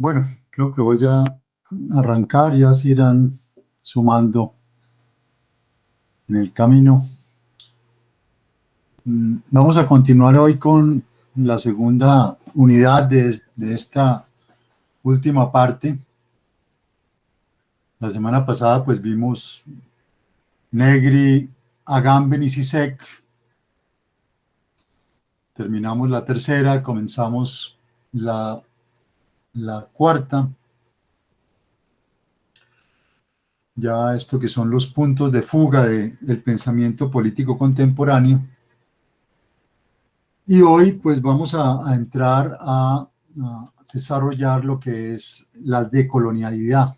Bueno, creo que voy a arrancar, ya se irán sumando en el camino. Vamos a continuar hoy con la segunda unidad de esta última parte. La semana pasada pues vimos Negri, Agamben y Sisek. Terminamos la tercera, comenzamos la, la cuarta. Ya esto que son los puntos de fuga del pensamiento político contemporáneo. Y hoy pues vamos a entrar a desarrollar lo que es la decolonialidad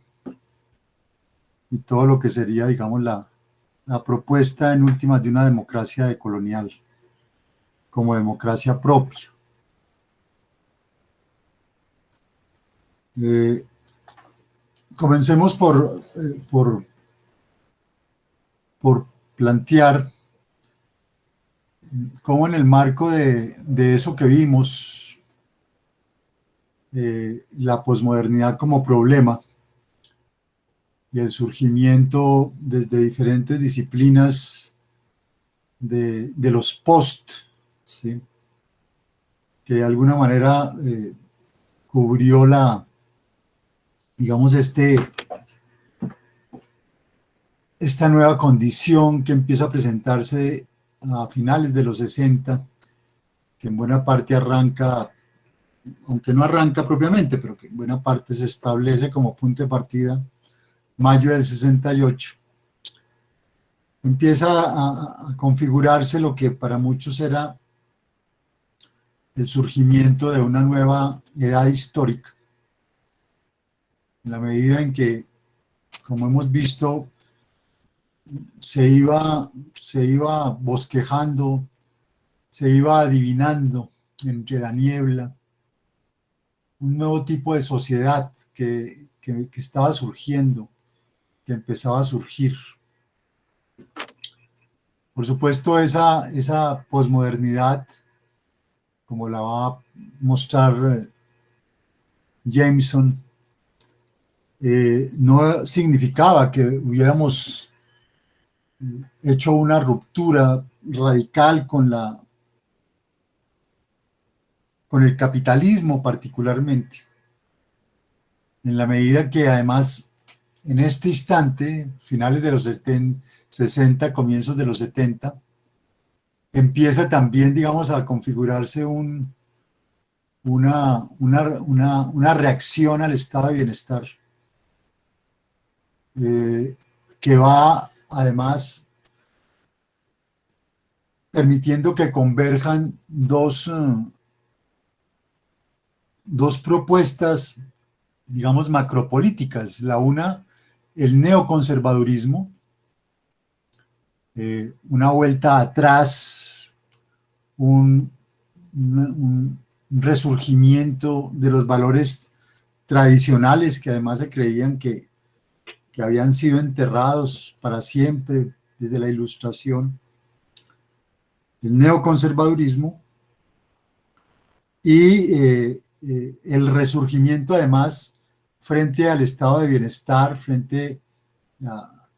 y todo lo que sería, digamos, la propuesta en últimas de una democracia decolonial como democracia propia. Eh, Comencemos por plantear cómo en el marco de eso que vimos, la posmodernidad como problema, y el surgimiento desde diferentes disciplinas de los post, ¿sí? Que de alguna manera cubrió digamos, esta nueva condición que empieza a presentarse a finales de los 60, que en buena parte arranca, aunque no arranca propiamente, pero que en buena parte se establece como punto de partida, mayo del 68. Empieza a configurarse lo que para muchos era el surgimiento de una nueva edad histórica, en la medida en que, como hemos visto, se iba bosquejando, se iba adivinando entre la niebla un nuevo tipo de sociedad que estaba surgiendo, que empezaba a surgir. Por supuesto, esa posmodernidad, como la va a mostrar Jameson, no significaba que hubiéramos hecho una ruptura radical con el capitalismo particularmente, en la medida que además en este instante, finales de los 60, comienzos de los 70, empieza también, digamos, a configurarse una reacción al estado de bienestar, eh, que va además permitiendo que converjan dos propuestas, digamos, macropolíticas. La una, el neoconservadurismo, una vuelta atrás, un resurgimiento de los valores tradicionales que además se creían que habían sido enterrados para siempre desde la Ilustración, el neoconservadurismo y el resurgimiento además frente al estado de bienestar, frente a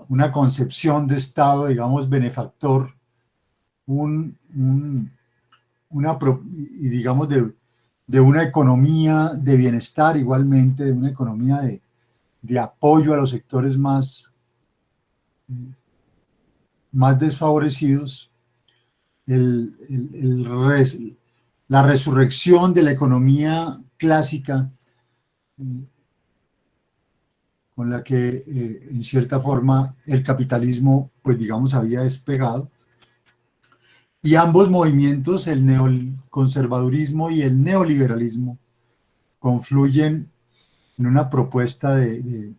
una concepción de estado, digamos, benefactor, un, un, y digamos de una economía de bienestar igualmente, de una economía de apoyo a los sectores más desfavorecidos, el, el, el res, la resurrección de la economía clásica, con la que en cierta forma el capitalismo, pues digamos, había despegado. Y ambos movimientos, el neoconservadurismo y el neoliberalismo, confluyen en una propuesta de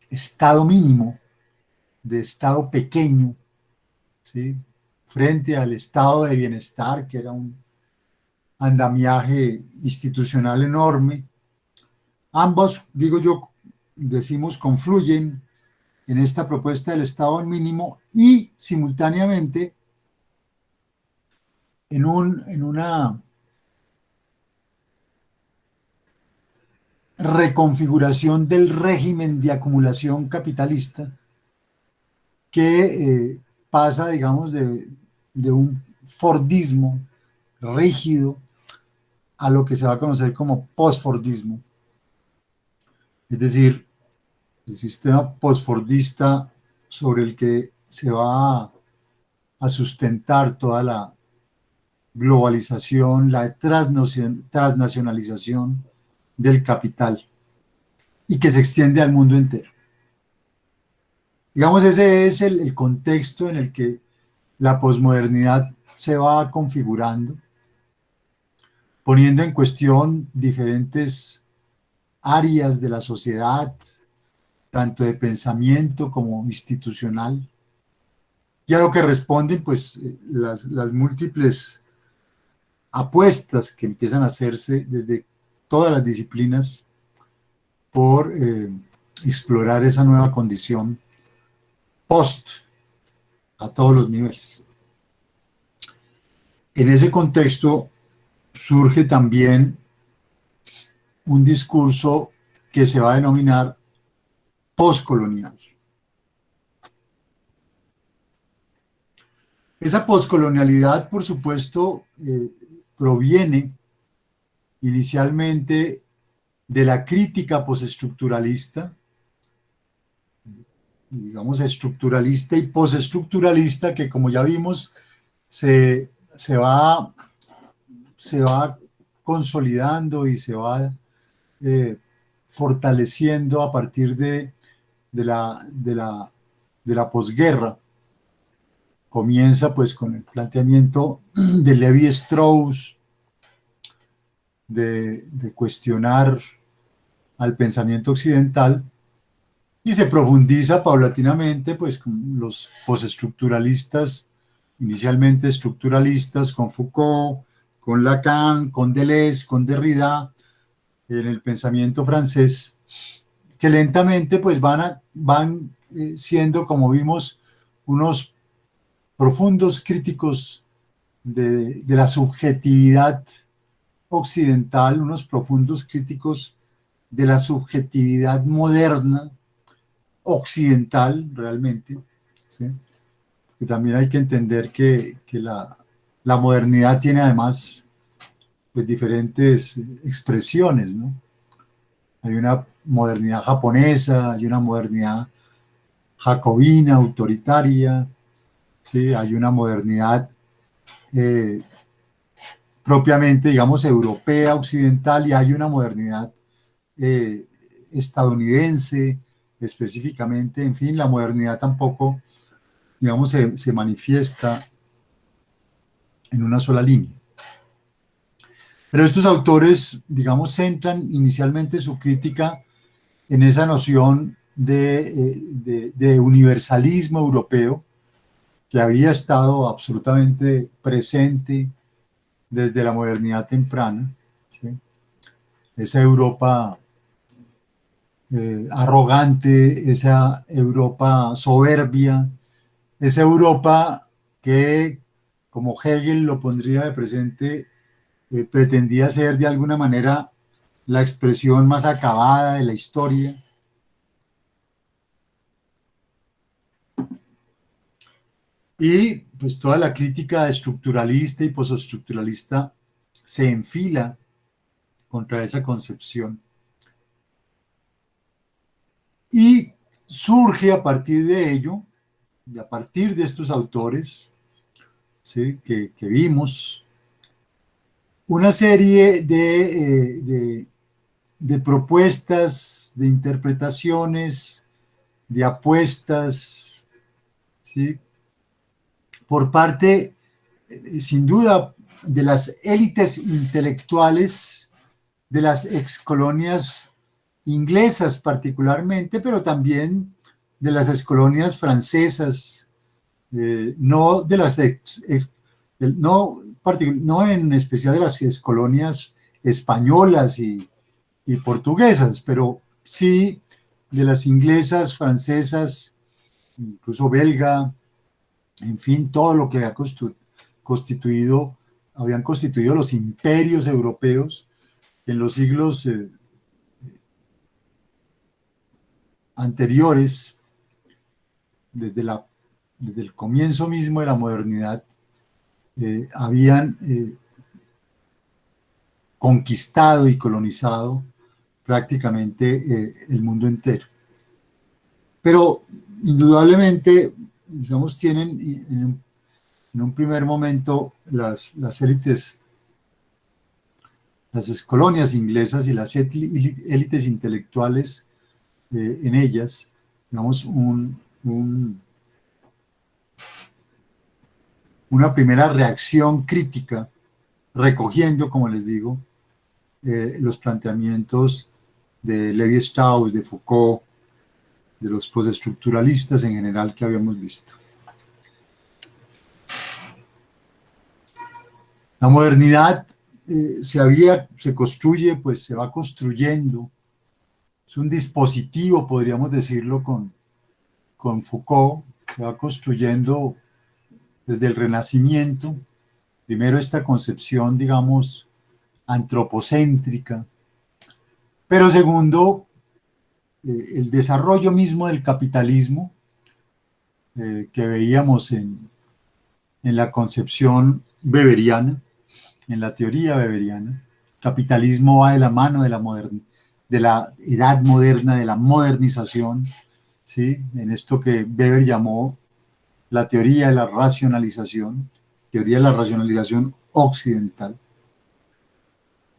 Estado mínimo, de Estado pequeño, ¿sí? Frente al estado de bienestar, que era un andamiaje institucional enorme. Ambos, digo yo, decimos, confluyen en esta propuesta del Estado mínimo y simultáneamente en una reconfiguración del régimen de acumulación capitalista que pasa, digamos, de un Fordismo rígido a lo que se va a conocer como postfordismo. Es decir, el sistema postfordista sobre el que se va a sustentar toda la globalización, la transnacionalización del capital y que se extiende al mundo entero. Digamos, ese es el contexto en el que la posmodernidad se va configurando, poniendo en cuestión diferentes áreas de la sociedad, tanto de pensamiento como institucional, y a lo que responden pues las múltiples apuestas que empiezan a hacerse desde todas las disciplinas por explorar esa nueva condición post a todos los niveles. En ese contexto surge también un discurso que se va a denominar postcolonial. Esa poscolonialidad, por supuesto, proviene inicialmente de la crítica postestructuralista, digamos estructuralista y postestructuralista, que como ya vimos, se va consolidando y se va fortaleciendo a partir de la posguerra. Comienza pues con el planteamiento de Levi-Strauss de cuestionar al pensamiento occidental y se profundiza paulatinamente pues con los postestructuralistas, inicialmente estructuralistas, con Foucault, con Lacan, con Deleuze, con Derrida, en el pensamiento francés, que lentamente pues van siendo, como vimos, unos profundos críticos de la subjetividad occidental, unos profundos críticos de la subjetividad moderna occidental realmente, ¿sí? Que también hay que entender que la modernidad tiene además pues, diferentes expresiones, ¿no? Hay una modernidad japonesa, hay una modernidad jacobina, autoritaria, ¿sí? Hay una modernidad eh, propiamente, digamos, europea, occidental, y hay una modernidad eh, estadounidense, específicamente, en fin, la modernidad tampoco, digamos, se manifiesta en una sola línea. Pero estos autores, digamos, centran inicialmente su crítica en esa noción de universalismo europeo que había estado absolutamente presente desde la modernidad temprana, ¿sí? Esa Europa arrogante, esa Europa soberbia, esa Europa que, como Hegel lo pondría de presente, pretendía ser de alguna manera la expresión más acabada de la historia. Y pues toda la crítica estructuralista y postestructuralista se enfila contra esa concepción. Y surge a partir de ello, y a partir de estos autores, ¿sí? que vimos, una serie de propuestas, de interpretaciones, de apuestas, ¿sí? Por parte, sin duda, de las élites intelectuales de las excolonias inglesas particularmente, pero también de las excolonias francesas, no de las no en especial de las excolonias españolas y portuguesas, pero sí de las inglesas, francesas, incluso belga, en fin, todo lo que habían constituido los imperios europeos en los siglos anteriores, desde, desde el comienzo mismo de la modernidad, habían conquistado y colonizado prácticamente el mundo entero. Pero indudablemente, digamos, tienen en un primer momento las élites, las colonias inglesas y las élites intelectuales en ellas, digamos, una primera reacción crítica, recogiendo, como les digo, los planteamientos de Lévi-Strauss, de Foucault, de los postestructuralistas en general que habíamos visto. La modernidad se construye, pues se va construyendo. Es un dispositivo, podríamos decirlo, con Foucault, se va construyendo desde el Renacimiento. Primero esta concepción, digamos, antropocéntrica, pero segundo, el desarrollo mismo del capitalismo que veíamos en la concepción weberiana, en la teoría weberiana. Capitalismo va de la mano de de la edad moderna, de la modernización, ¿sí? En esto que Weber llamó la teoría de la racionalización occidental.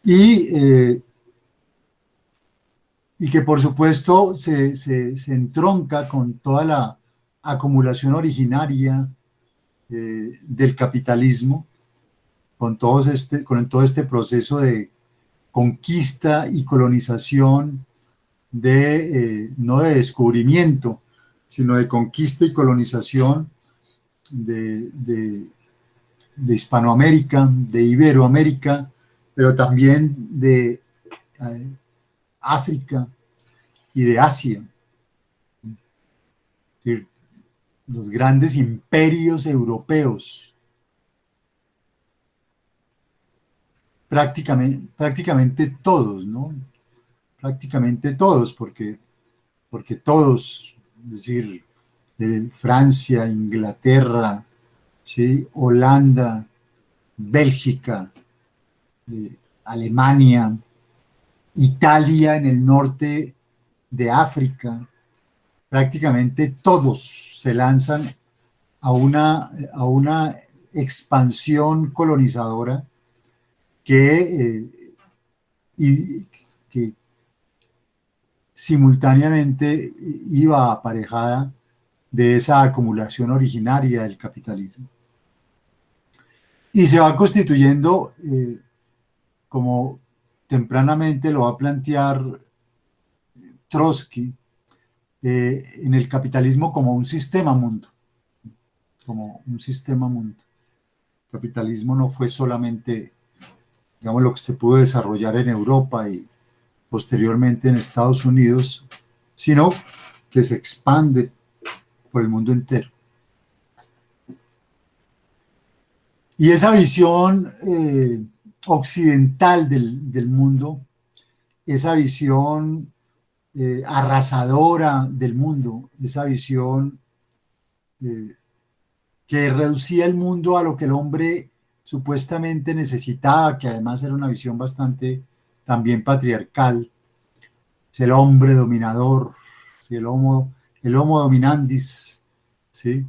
Y que por supuesto se entronca con toda la acumulación originaria del capitalismo, con todo este proceso de conquista y colonización, no de descubrimiento, sino de conquista y colonización de Hispanoamérica, de Iberoamérica, pero también de África y de Asia. Es decir, los grandes imperios europeos, prácticamente todos, ¿no? Prácticamente todos, porque todos, es decir, Francia, Inglaterra, ¿sí? Holanda, Bélgica, Alemania, Italia en el norte de África, prácticamente todos se lanzan a una expansión colonizadora y, que simultáneamente iba aparejada de esa acumulación originaria del capitalismo. Y se va constituyendo, como tempranamente lo va a plantear Trotsky, en el capitalismo como un sistema mundo, como un sistema mundo. El capitalismo no fue solamente, digamos, lo que se pudo desarrollar en Europa y posteriormente en Estados Unidos, sino que se expande por el mundo entero. Y esa visión occidental del mundo, esa visión arrasadora del mundo, esa visión que reducía el mundo a lo que el hombre supuestamente necesitaba, que además era una visión bastante también patriarcal, es el hombre dominador, ¿sí? El homo dominandis, ¿sí?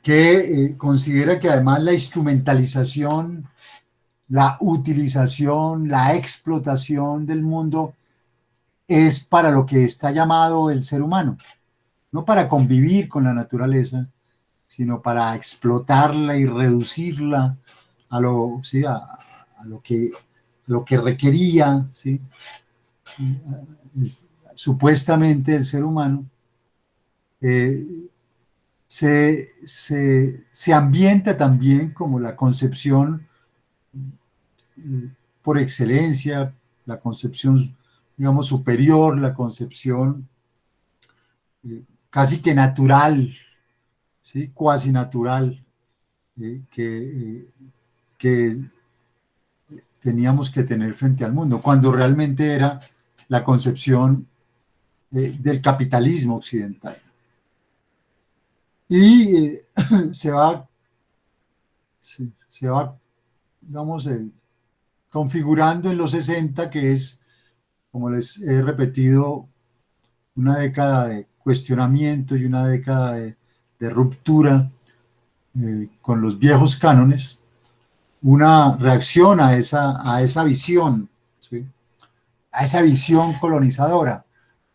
Que considera que además la instrumentalización, la utilización, la explotación del mundo es para lo que está llamado el ser humano, no para convivir con la naturaleza, sino para explotarla y reducirla a lo, ¿sí? A lo que requería, ¿sí? Supuestamente el ser humano. Se ambienta también como la concepción por excelencia, la concepción, digamos, superior, la concepción casi que natural, ¿sí? Cuasi natural, que teníamos que tener frente al mundo, cuando realmente era la concepción del capitalismo occidental. Y se va, se va, digamos, configurando en los 60, que es, como les he repetido, una década de cuestionamiento y una década de ruptura con los viejos cánones, una reacción a esa visión, ¿sí? A esa visión colonizadora,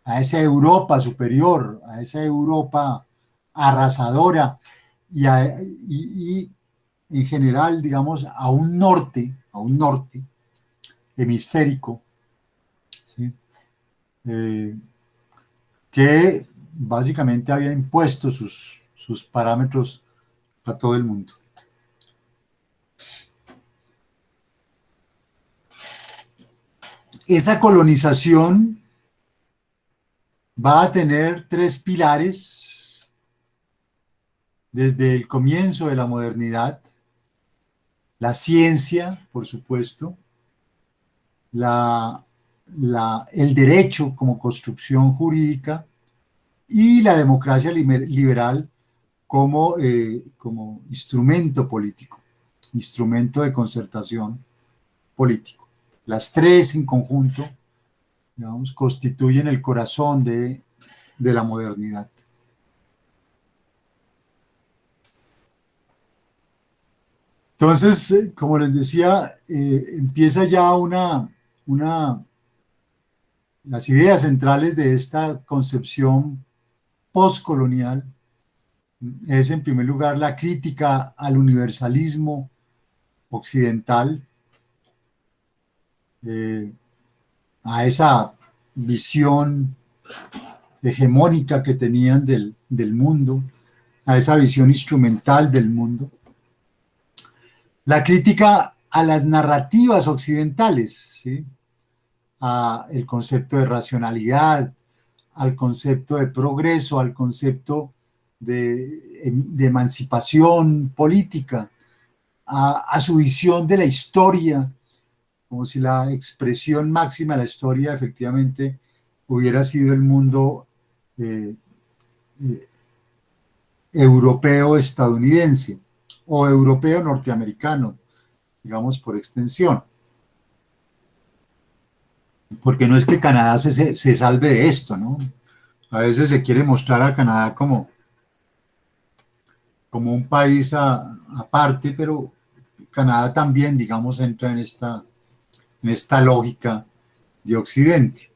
a esa Europa superior, a esa Europa arrasadora y en general, digamos, a un norte hemisférico, ¿sí? Eh, que básicamente había impuesto sus parámetros a todo el mundo. Esa colonización va a tener tres pilares desde el comienzo de la modernidad: la ciencia, por supuesto, la, el derecho como construcción jurídica y la democracia liberal como, como instrumento político, instrumento de concertación político. Las tres en conjunto, digamos, constituyen el corazón de la modernidad. Entonces, como les decía, empieza ya las ideas centrales de esta concepción postcolonial. Es, en primer lugar, la crítica al universalismo occidental, eh, a esa visión hegemónica que tenían del mundo, a esa visión instrumental del mundo. La crítica a las narrativas occidentales, ¿sí? A el concepto de racionalidad, al concepto de progreso, al concepto de emancipación política, a su visión de la historia, como si la expresión máxima de la historia efectivamente hubiera sido el mundo eh, eh, europeo estadounidense o europeo norteamericano, digamos por extensión. Porque no es que Canadá se salve de esto, ¿no? A veces se quiere mostrar a Canadá como un país aparte, pero Canadá también, digamos, entra en esta lógica de Occidente.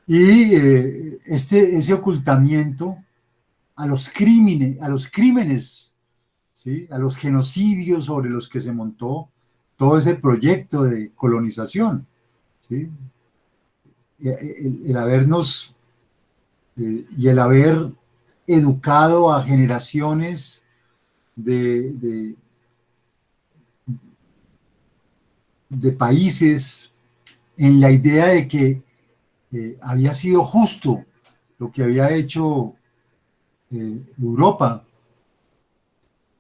Y ese ocultamiento a los crímenes, ¿sí? A los genocidios sobre los que se montó todo ese proyecto de colonización, ¿sí? El habernos y el haber educado a generaciones de, de, de países en la idea de que había sido justo lo que había hecho Europa.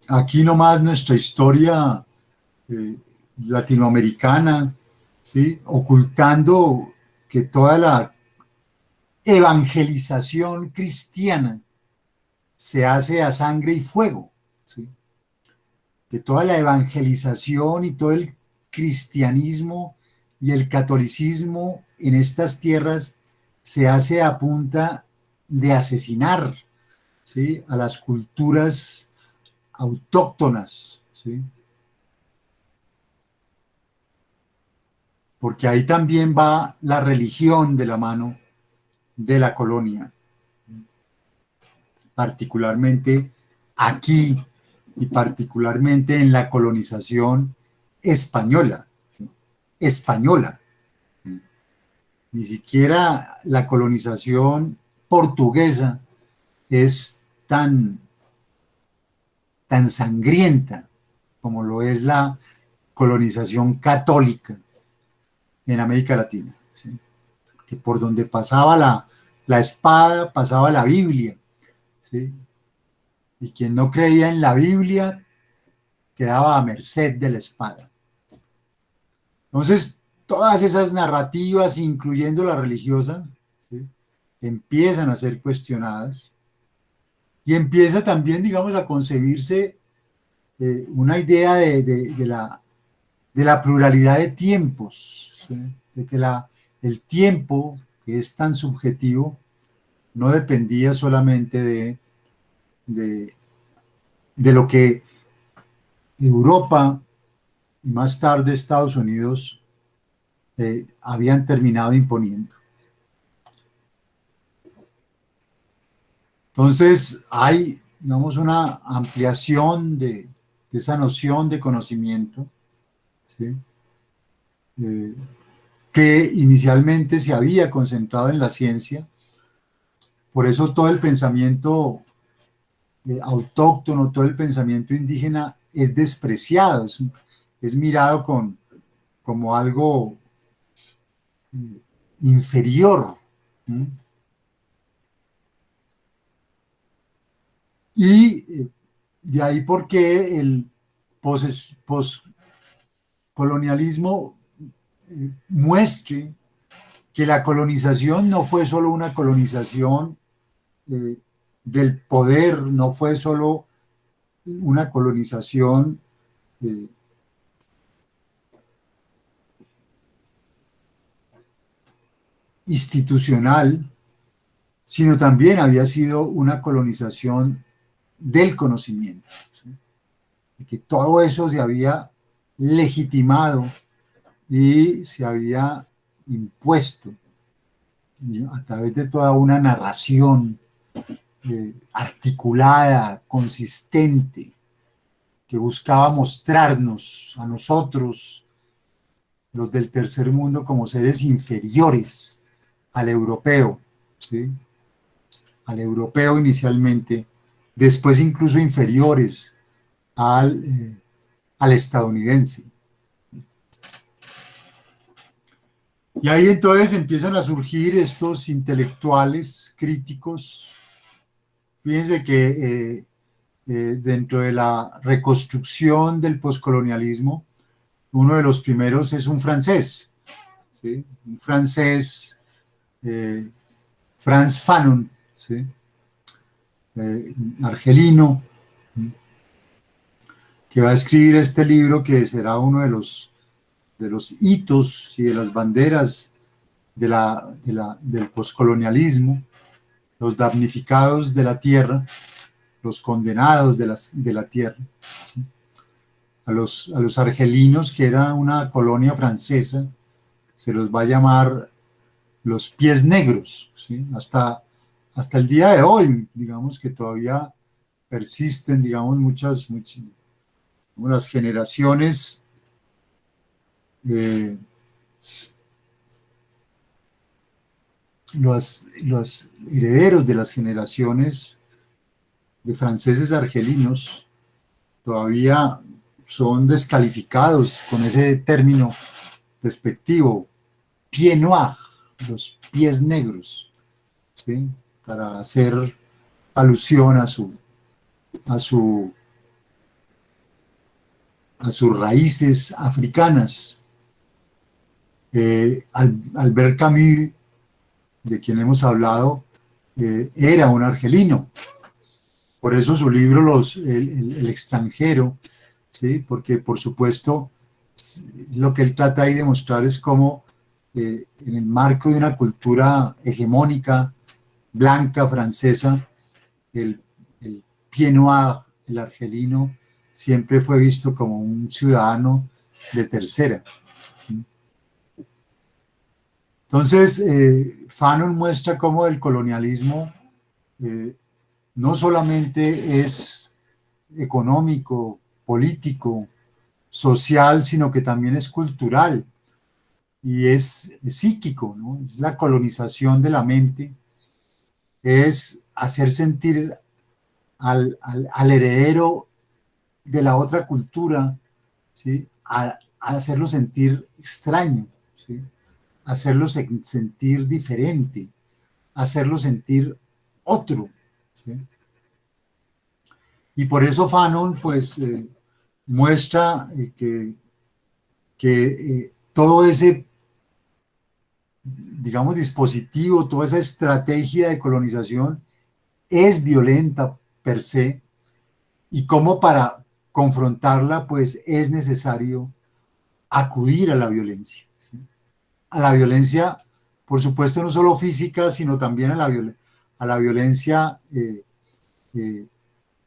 Aquí nomás nuestra historia eh, latinoamericana, ¿sí? Ocultando que toda la evangelización cristiana se hace a sangre y fuego, ¿sí? Que toda la evangelización y todo el cristianismo y el catolicismo en estas tierras se hace a punta de asesinar, ¿sí? A las culturas autóctonas, ¿sí? Porque ahí también va la religión de la mano de la colonia, particularmente aquí y particularmente en la colonización española, ¿sí? Española. Ni siquiera la colonización portuguesa es tan sangrienta como lo es la colonización católica en América Latina, ¿sí? Que por donde pasaba la espada, pasaba la Biblia, ¿sí? Y quien no creía en la Biblia quedaba a merced de la espada. Entonces, todas esas narrativas, incluyendo la religiosa, empiezan a ser cuestionadas y empieza también, digamos, a concebirse una idea de la pluralidad de tiempos, ¿sí? De que el tiempo, que es tan subjetivo, no dependía solamente de, de lo que Europa y más tarde Estados Unidos habían terminado imponiendo. Entonces hay, digamos, una ampliación de esa noción de conocimiento, ¿sí? Eh, que inicialmente se había concentrado en la ciencia. Por eso todo el pensamiento autóctono, todo el pensamiento indígena es despreciado, es mirado como algo inferior. ¿Mm? Y de ahí porque el poscolonialismo muestre que la colonización no fue solo una colonización eh, del poder, no fue solo una colonización eh, institucional, sino también había sido una colonización del conocimiento, ¿sí? Y que todo eso se había legitimado y se había impuesto a través de toda una narración articulada, consistente, que buscaba mostrarnos a nosotros, los del tercer mundo, como seres inferiores al europeo, ¿sí? Al europeo inicialmente, después incluso inferiores al estadounidense. Y ahí entonces empiezan a surgir estos intelectuales críticos. Fíjense que dentro de la reconstrucción del poscolonialismo, uno de los primeros es un francés, ¿sí? Un francés, eh, Frantz Fanon, ¿sí? Argelino, que va a escribir este libro que será uno de los hitos y de las banderas del poscolonialismo, los damnificados de la tierra, los condenados de la tierra, ¿sí? A los argelinos, que era una colonia francesa, se los va a llamar los pies negros, ¿sí? Hasta el día de hoy, digamos que todavía persisten, digamos, muchas las generaciones eh, los herederos de las generaciones de franceses argelinos todavía son descalificados con ese término despectivo, pied noir, los pies negros, ¿sí? Para hacer alusión a su, a sus raíces africanas. Albert Camus, de quien hemos hablado, era un argelino. Por eso su libro el extranjero, ¿sí? Porque por supuesto lo que él trata ahí de mostrar es cómo en el marco de una cultura hegemónica, blanca, francesa, el, el pied noir, el argelino, siempre fue visto como un ciudadano de tercera. Entonces, Fanon muestra cómo el colonialismo eh, no solamente es económico, político, social, sino que también es cultural y es psíquico, ¿no? Es la colonización de la mente, es hacer sentir al heredero de la otra cultura, ¿sí? A hacerlo sentir extraño, ¿sí? Hacerlo sentir diferente, hacerlo sentir otro, ¿sí? Y por eso Fanon, pues, muestra que todo ese digamos, dispositivo, toda esa estrategia de colonización es violenta per se, y cómo para confrontarla, pues es necesario acudir a la violencia, ¿sí? A la violencia, por supuesto, no solo física, sino también a la violencia eh,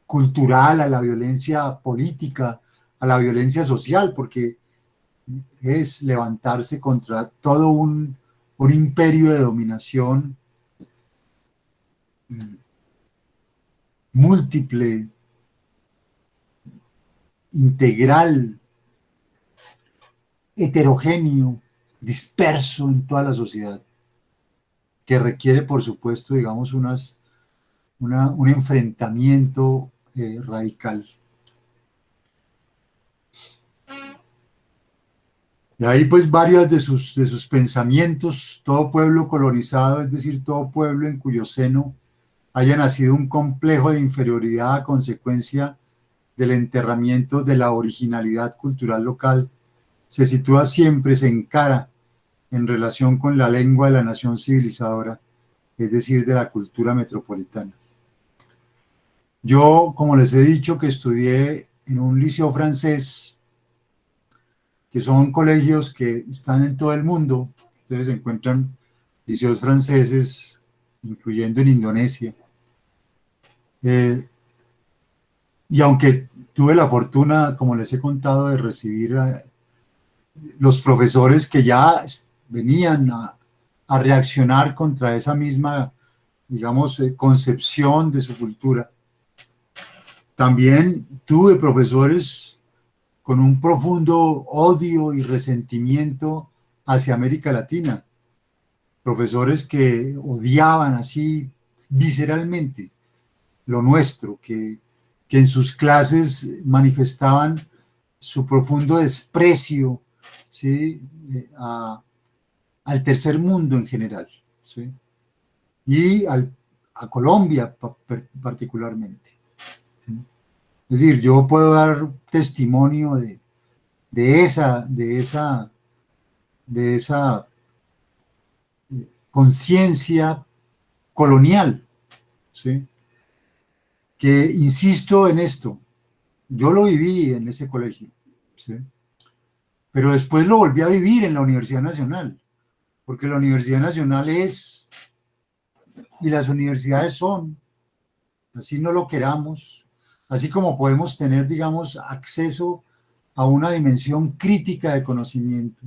cultural, a la violencia política, a la violencia social, porque es levantarse contra todo un imperio de dominación múltiple, integral, heterogéneo, disperso en toda la sociedad, que requiere, por supuesto, digamos, un enfrentamiento radical. De ahí, pues, varios de sus pensamientos, todo pueblo colonizado, es decir, todo pueblo en cuyo seno haya nacido un complejo de inferioridad a consecuencia del enterramiento de la originalidad cultural local, se sitúa siempre, se encara en relación con la lengua de la nación civilizadora, es decir, de la cultura metropolitana. Yo, como les he dicho, que estudié en un liceo francés, que son colegios que están en todo el mundo. Ustedes encuentran liceos franceses, incluyendo en Indonesia. Eh, y aunque tuve la fortuna, como les he contado, de recibir a los profesores que ya venían a reaccionar contra esa misma, digamos, concepción de su cultura, también tuve profesores con un profundo odio y resentimiento hacia América Latina, profesores que odiaban así visceralmente lo nuestro, que en sus clases manifestaban su profundo desprecio, ¿sí? Al tercer mundo en general, ¿sí? Y a Colombia particularmente. Es decir, yo puedo dar testimonio de esa conciencia colonial, ¿sí? Que insisto en esto, yo lo viví en ese colegio, ¿sí? Pero después lo volví a vivir en la Universidad Nacional, porque la Universidad Nacional es, y las universidades son, así no lo queramos, así como podemos tener, digamos, acceso a una dimensión crítica de conocimiento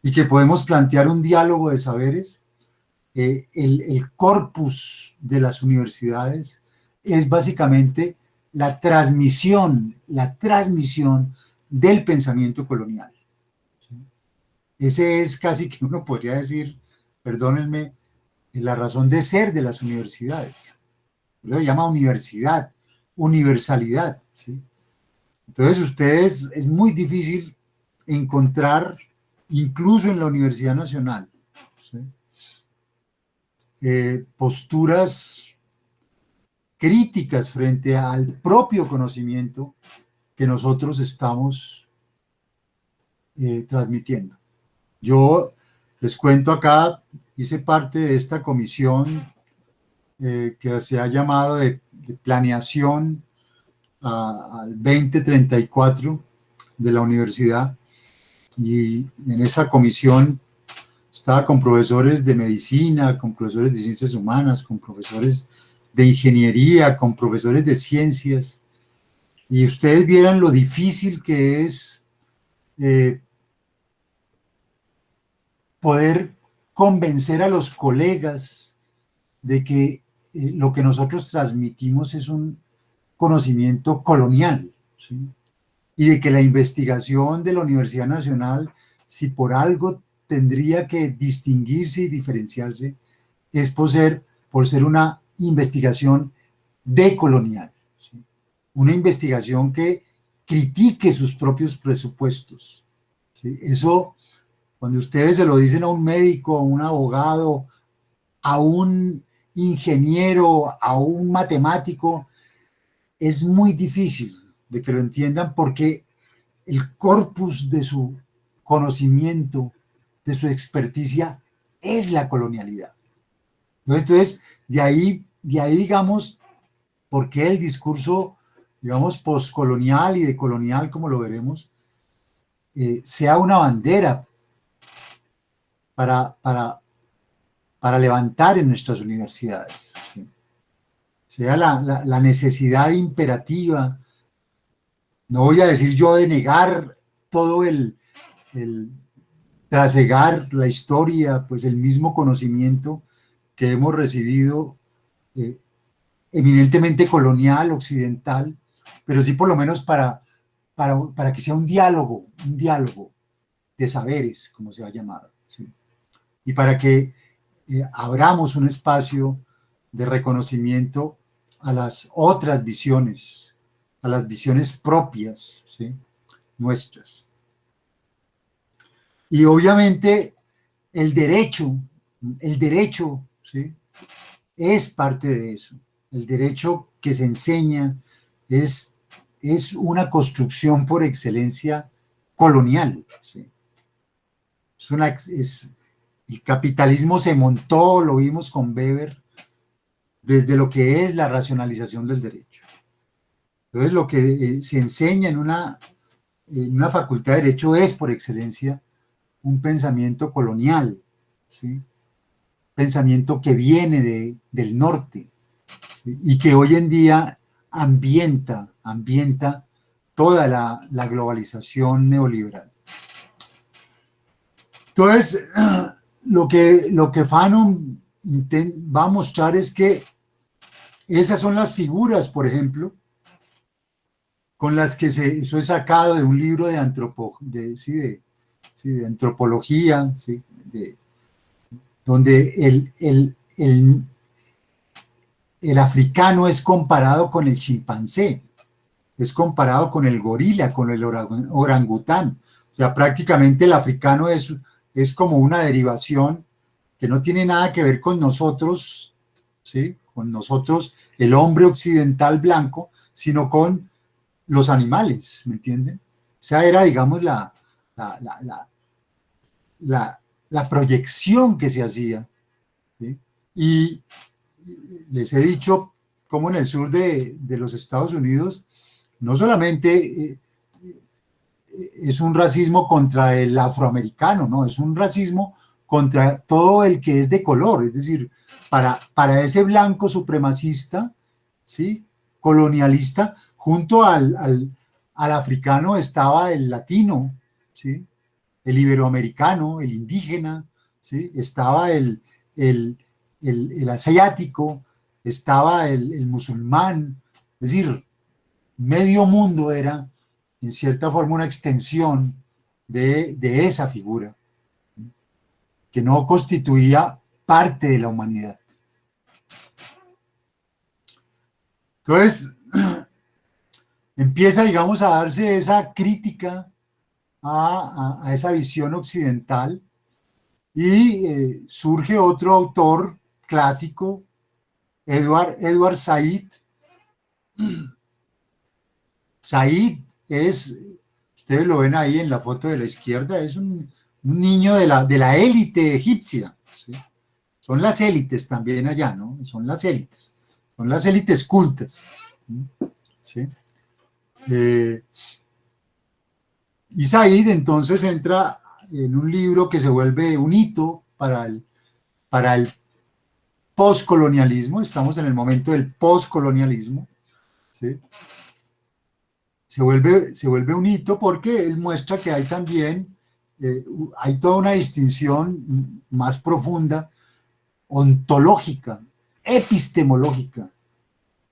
y que podemos plantear un diálogo de saberes, el corpus de las universidades es básicamente la transmisión del pensamiento colonial. ¿Sí? Ese es casi que uno podría decir, perdónenme, la razón de ser de las universidades. Lo llama universidad, universalidad. ¿Sí? Entonces ustedes, es muy difícil encontrar, incluso en la Universidad Nacional, ¿sí? Posturas críticas frente al propio conocimiento que nosotros estamos transmitiendo. Yo les cuento acá, hice parte de esta comisión que se ha llamado de planeación al 2034 de la universidad, y en esa comisión estaba con profesores de medicina, con profesores de ciencias humanas, con profesores de ingeniería, con profesores de ciencias, y ustedes vieran lo difícil que es eh, poder convencer a los colegas de que lo que nosotros transmitimos es un conocimiento colonial, ¿sí? Y de que la investigación de la Universidad Nacional, si por algo tendría que distinguirse y diferenciarse, es por ser una investigación decolonial, ¿sí? Una investigación que critique sus propios presupuestos, ¿sí? Eso, cuando ustedes se lo dicen a un médico, a un abogado, a un ingeniero, a un matemático, es muy difícil de que lo entiendan porque el corpus de su conocimiento, de su experticia, es la colonialidad. Entonces de ahí digamos, por qué el discurso, digamos, postcolonial y decolonial, como lo veremos, sea una bandera para, para, para levantar en nuestras universidades, ¿sí? Sea la necesidad imperativa, no voy a decir yo de negar todo el trasegar la historia, pues el mismo conocimiento que hemos recibido, eh, eminentemente colonial, occidental, pero sí por lo menos para que sea un diálogo de saberes, como se ha llamado, ¿sí? Y para que abramos un espacio de reconocimiento a las otras visiones, a las visiones propias, ¿sí? Nuestras. Y obviamente el derecho, el derecho, ¿sí? Es parte de eso. El derecho que se enseña es, es una construcción por excelencia colonial, ¿sí? El capitalismo se montó, lo vimos con Weber, desde lo que es la racionalización del derecho. Entonces, lo que se enseña en una facultad de derecho es, por excelencia, un pensamiento colonial, ¿sí? Pensamiento que viene del norte, ¿sí? Y que hoy en día ambienta toda la globalización neoliberal. Entonces, lo que Fanon va a mostrar es que esas son las figuras, por ejemplo, con las que eso es sacado de un libro de antropología, ¿sí? Donde el africano es comparado con el chimpancé, es comparado con el gorila, con el orangután. O sea, prácticamente el africano es como una derivación que no tiene nada que ver con nosotros, ¿sí? Con nosotros, el hombre occidental blanco, sino con los animales, ¿me entienden? Esa era, digamos, la, la, la, la proyección que se hacía, ¿sí? Y les he dicho cómo en el sur de los Estados Unidos no solamente es un racismo contra el afroamericano, no, es un racismo contra todo el que es de color, es decir, para ese blanco supremacista, ¿sí? Colonialista, junto al africano estaba el latino, ¿sí? El iberoamericano, el indígena, ¿sí? Estaba el asiático, estaba el musulmán, es decir, medio mundo era, en cierta forma, una extensión de esa figura, que no constituía parte de la humanidad. Entonces, empieza, digamos, a darse esa crítica a esa visión occidental y surge otro autor clásico, Edward Said. Said ustedes lo ven ahí en la foto de la izquierda, es un niño de la élite egipcia, ¿sí? Son las élites también allá, ¿no? Son las élites cultas, ¿sí? Eh, y Said entonces entra en un libro que se vuelve un hito para el postcolonialismo, estamos en el momento del postcolonialismo, ¿sí? Se vuelve un hito porque él muestra que hay también, hay toda una distinción más profunda, ontológica, epistemológica,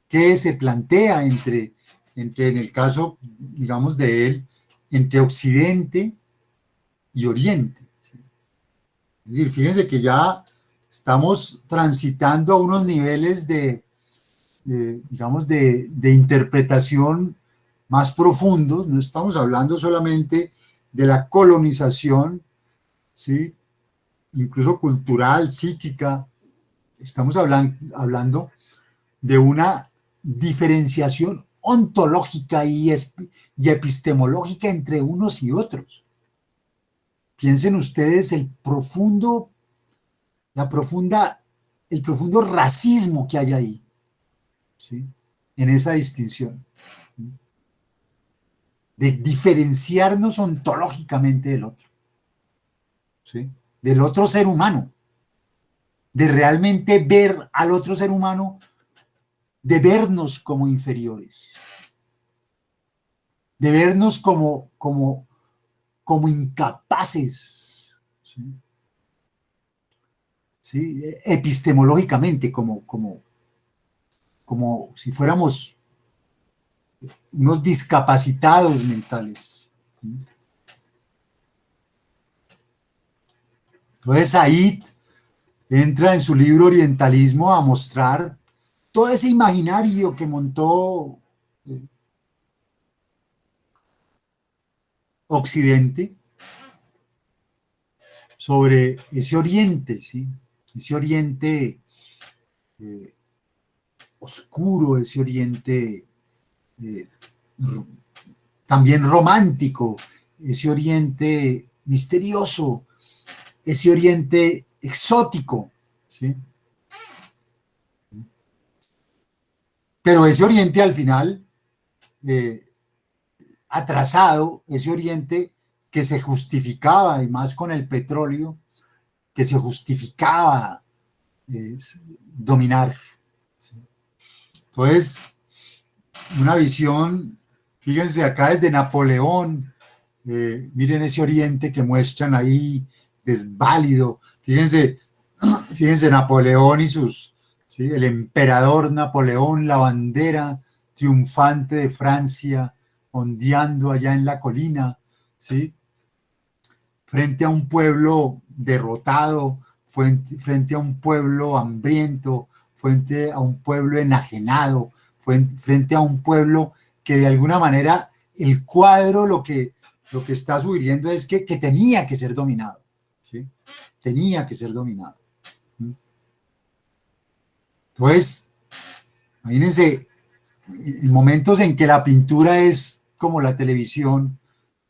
que se plantea en el caso, digamos, de él, entre Occidente y Oriente, ¿sí? Es decir, fíjense que ya estamos transitando a unos niveles digamos, de interpretación más profundos, no estamos hablando solamente de la colonización, ¿sí? Incluso cultural, psíquica, estamos hablando de una diferenciación ontológica y epistemológica entre unos y otros. Piensen ustedes el profundo el profundo racismo que hay ahí, ¿sí? En esa distinción, de diferenciarnos ontológicamente del otro, ¿sí? Del otro ser humano, de realmente ver al otro ser humano, de vernos como inferiores, de vernos como incapaces, ¿sí? ¿Sí? Epistemológicamente, como si fuéramos unos discapacitados mentales. Entonces Said entra en su libro Orientalismo a mostrar todo ese imaginario que montó Occidente sobre ese Oriente, ¿sí? Ese Oriente oscuro, ese Oriente eh, también romántico, ese Oriente misterioso, ese Oriente exótico, ¿sí? Pero ese Oriente al final, eh, atrasado, ese Oriente que se justificaba, y más con el petróleo, que se justificaba eh, dominar. ¿Sí? Entonces, una visión, fíjense acá desde Napoleón, miren ese Oriente que muestran ahí, desválido, fíjense Napoleón y sus, ¿sí? El emperador Napoleón, la bandera triunfante de Francia, ondeando allá en la colina, ¿sí? Frente a un pueblo derrotado, frente a un pueblo hambriento, frente a un pueblo enajenado, frente a un pueblo que de alguna manera el cuadro lo que está sugiriendo es que tenía que ser dominado, ¿sí? Tenía que ser dominado. Entonces, imagínense, en momentos en que la pintura es como la televisión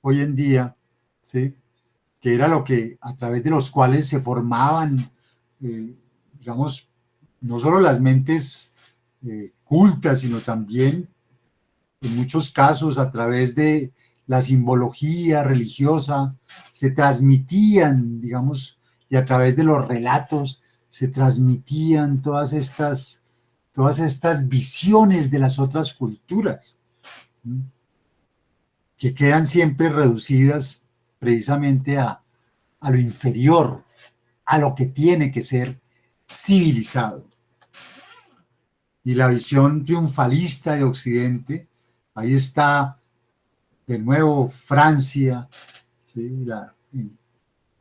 hoy en día, ¿sí? Que era lo que, a través de los cuales se formaban, eh, digamos, no solo las mentes cultas, sino también, en muchos casos, a través de la simbología religiosa, se transmitían, digamos, y a través de los relatos, se transmitían todas estas visiones de las otras culturas, ¿sí? Que quedan siempre reducidas precisamente a lo inferior, a lo que tiene que ser civilizado. Y la visión triunfalista de Occidente, ahí está de nuevo Francia, ¿sí?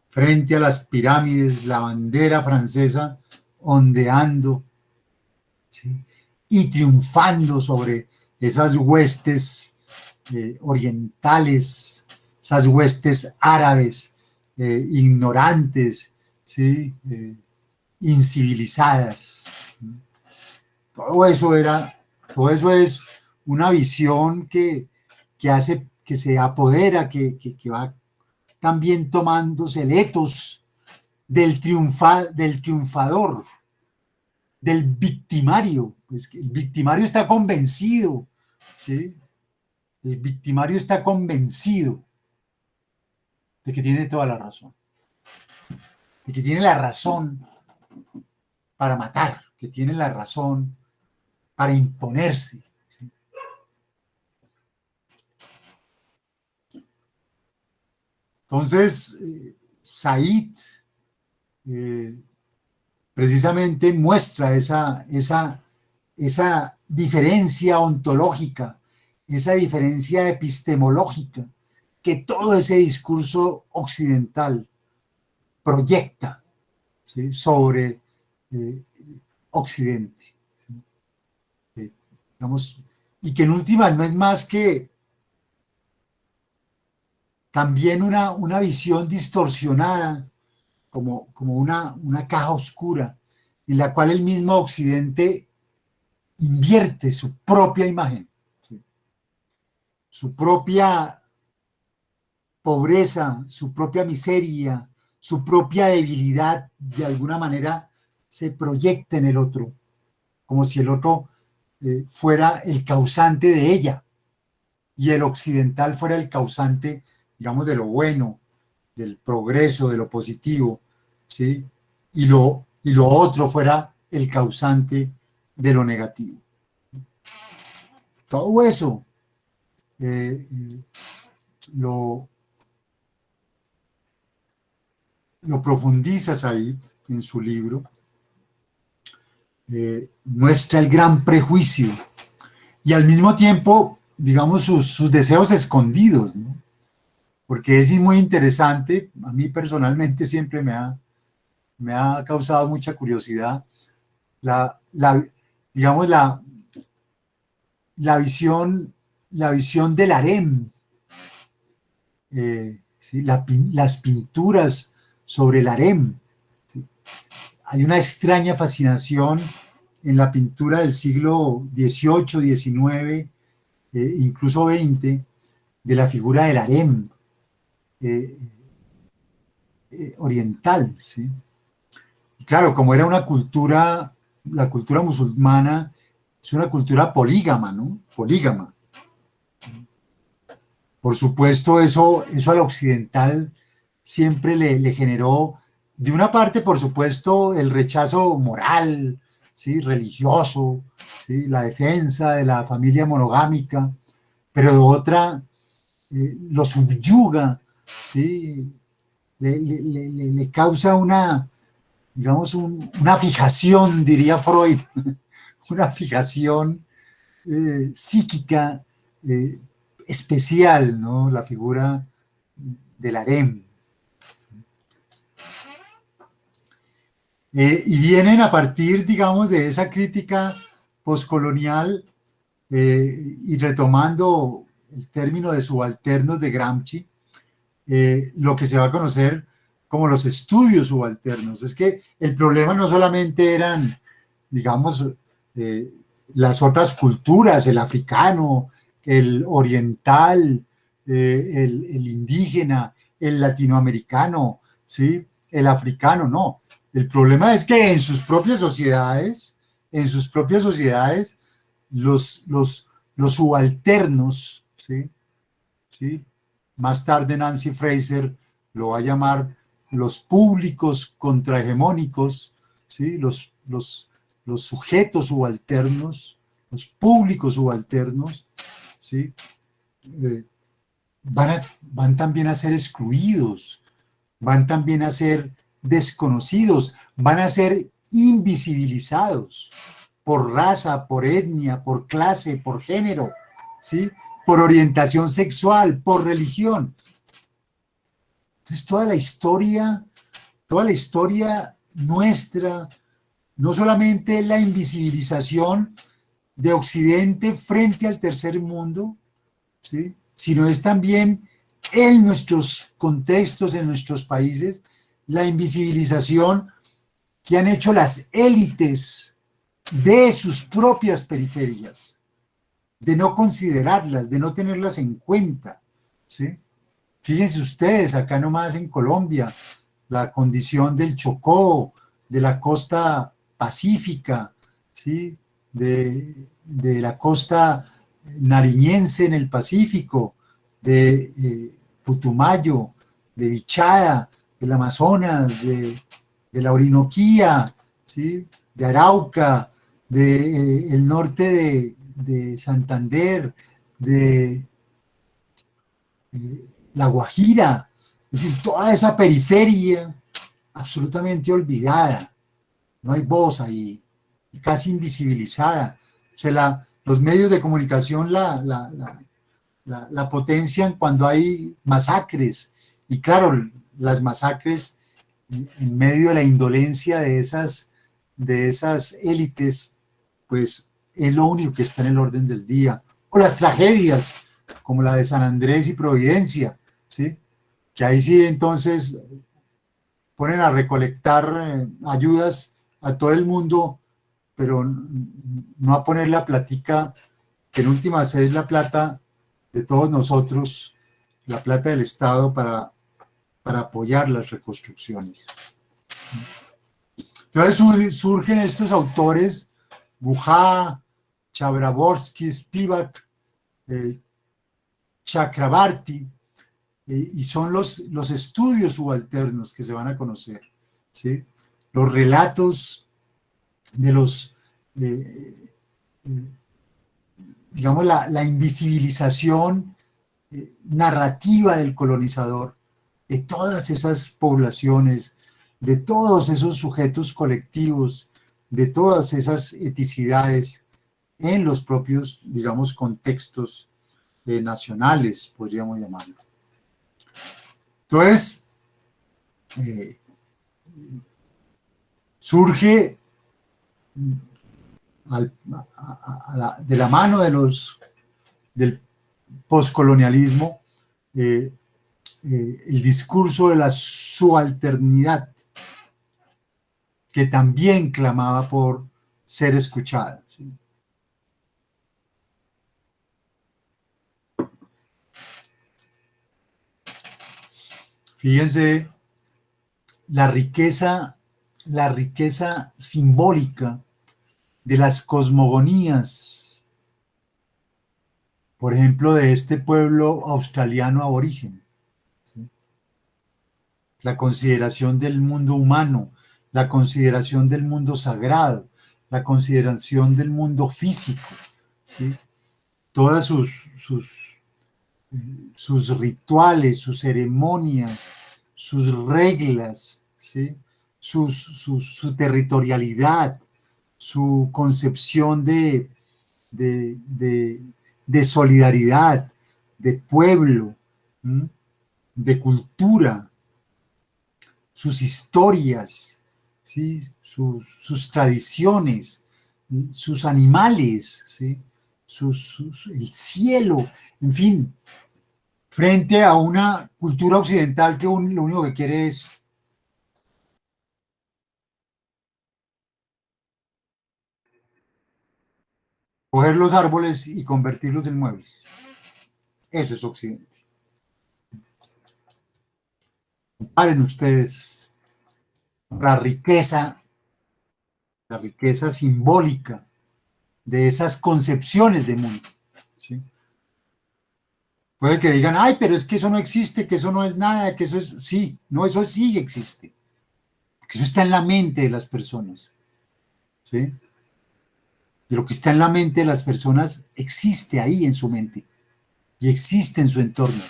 Frente a las pirámides, la bandera francesa ondeando, ¿sí? Y triunfando sobre esas huestes orientales, esas huestes árabes, ignorantes, ¿sí? Incivilizadas. Todo eso todo eso es una visión que hace, que se apodera, que va también tomándose el etos del triunfador, del victimario. Pues que el victimario está convencido, ¿sí? El victimario está convencido de que tiene toda la razón, de que tiene la razón para matar, que tiene la razón para imponerse. ¿Sí? Entonces, Said eh, precisamente muestra esa diferencia ontológica, esa diferencia epistemológica que todo ese discurso occidental proyecta, ¿sí? Sobre eh, Occidente. ¿Sí? Digamos, y que en última no es más que también una visión distorsionada, como una caja oscura, en la cual el mismo Occidente invierte su propia imagen, ¿sí? Su propia pobreza, su propia miseria, su propia debilidad de alguna manera se proyecta en el otro, como si el otro fuera el causante de ella y el occidental fuera el causante, digamos, de lo bueno, del progreso, de lo positivo, ¿sí? Y lo otro fuera el causante de lo negativo. Todo eso lo, lo profundiza Said en su libro, muestra el gran prejuicio y al mismo tiempo, digamos, sus deseos escondidos, ¿no? Porque es muy interesante, a mí personalmente siempre me ha causado mucha curiosidad digamos, la visión del harem, ¿sí? Las pinturas sobre el harem. ¿Sí? Hay una extraña fascinación en la pintura del siglo XVIII, XIX, incluso XX, de la figura del harem eh, oriental, ¿sí? Y claro, como era la cultura musulmana es una cultura polígama, ¿no? Polígama. Por supuesto, eso al occidental siempre le generó, de una parte, por supuesto, el rechazo moral, ¿sí? Religioso, ¿sí? La defensa de la familia monogámica, pero de otra, lo subyuga, ¿sí? Le causa digamos, una fijación, diría Freud, una fijación psíquica eh, especial, ¿no? La figura del harem. Y vienen a partir, digamos, de esa crítica poscolonial y retomando el término de subalternos de Gramsci, lo que se va a conocer como los estudios subalternos. Es que el problema no solamente eran, digamos, eh, las otras culturas, el africano, el oriental, el indígena, el latinoamericano, ¿sí? El africano, no. El problema es que en sus propias sociedades, los subalternos, ¿sí? ¿Sí? Más tarde Nancy Fraser lo va a llamar los públicos contrahegemónicos, ¿sí? Los sujetos subalternos, los públicos subalternos, ¿sí? Eh, van también a ser excluidos, van también a ser desconocidos, van a ser invisibilizados por raza, por etnia, por clase, por género, ¿sí? Por orientación sexual, por religión. Entonces toda la historia nuestra, no solamente la invisibilización de Occidente frente al tercer mundo, ¿sí? Sino es también en nuestros contextos, en nuestros países, la invisibilización que han hecho las élites de sus propias periferias, de no considerarlas, de no tenerlas en cuenta, ¿sí? Fíjense ustedes, acá nomás en Colombia, la condición del Chocó, de la costa pacífica, ¿sí? De la costa nariñense en el Pacífico, de Putumayo, de Vichada, del Amazonas, de la Orinoquía, ¿sí? De Arauca, del norte de Santander, de La Guajira, es decir, toda esa periferia absolutamente olvidada, no hay voz ahí, casi invisibilizada. O sea, los medios de comunicación la potencian cuando hay masacres, y claro, las masacres en medio de la indolencia de esas élites, pues es lo único que está en el orden del día. O las tragedias, como la de San Andrés y Providencia, ¿sí? Que ahí sí entonces ponen a recolectar ayudas a todo el mundo, pero no a poner la platica, que en últimas es la plata de todos nosotros, la plata del Estado para para apoyar las reconstrucciones. Entonces surgen estos autores, Guha, Chakraborty, Spivak, Chakrabarty, y son los estudios subalternos que se van a conocer, ¿sí? Los relatos de los, digamos, la invisibilización narrativa del colonizador, de todas esas poblaciones, de todos esos sujetos colectivos, de todas esas eticidades en los propios, digamos, contextos nacionales, podríamos llamarlo. Entonces, surge de la mano del poscolonialismo el discurso de la subalternidad, que también clamaba por ser escuchada, ¿sí? Fíjense la riqueza simbólica de las cosmogonías, por ejemplo, de este pueblo australiano aborigen, ¿sí? La consideración del mundo humano, la consideración del mundo sagrado, la consideración del mundo físico, ¿sí? Todas sus rituales, sus ceremonias, sus reglas, ¿sí? Su territorialidad, su concepción de solidaridad, de pueblo, ¿m? De cultura, sus historias, ¿sí? Sus tradiciones, sus animales, ¿sí? El cielo, en fin, frente a una cultura occidental que lo único que quiere es coger los árboles y convertirlos en muebles. Eso es Occidente. Comparen ustedes la riqueza simbólica de esas concepciones de mundo, ¿sí? Puede que digan, ay, pero es que eso no existe, que eso no es nada, que eso es, sí, no, eso sí existe, porque eso está en la mente de las personas, ¿sí? De lo que está en la mente de las personas existe ahí en su mente y existe en su entorno,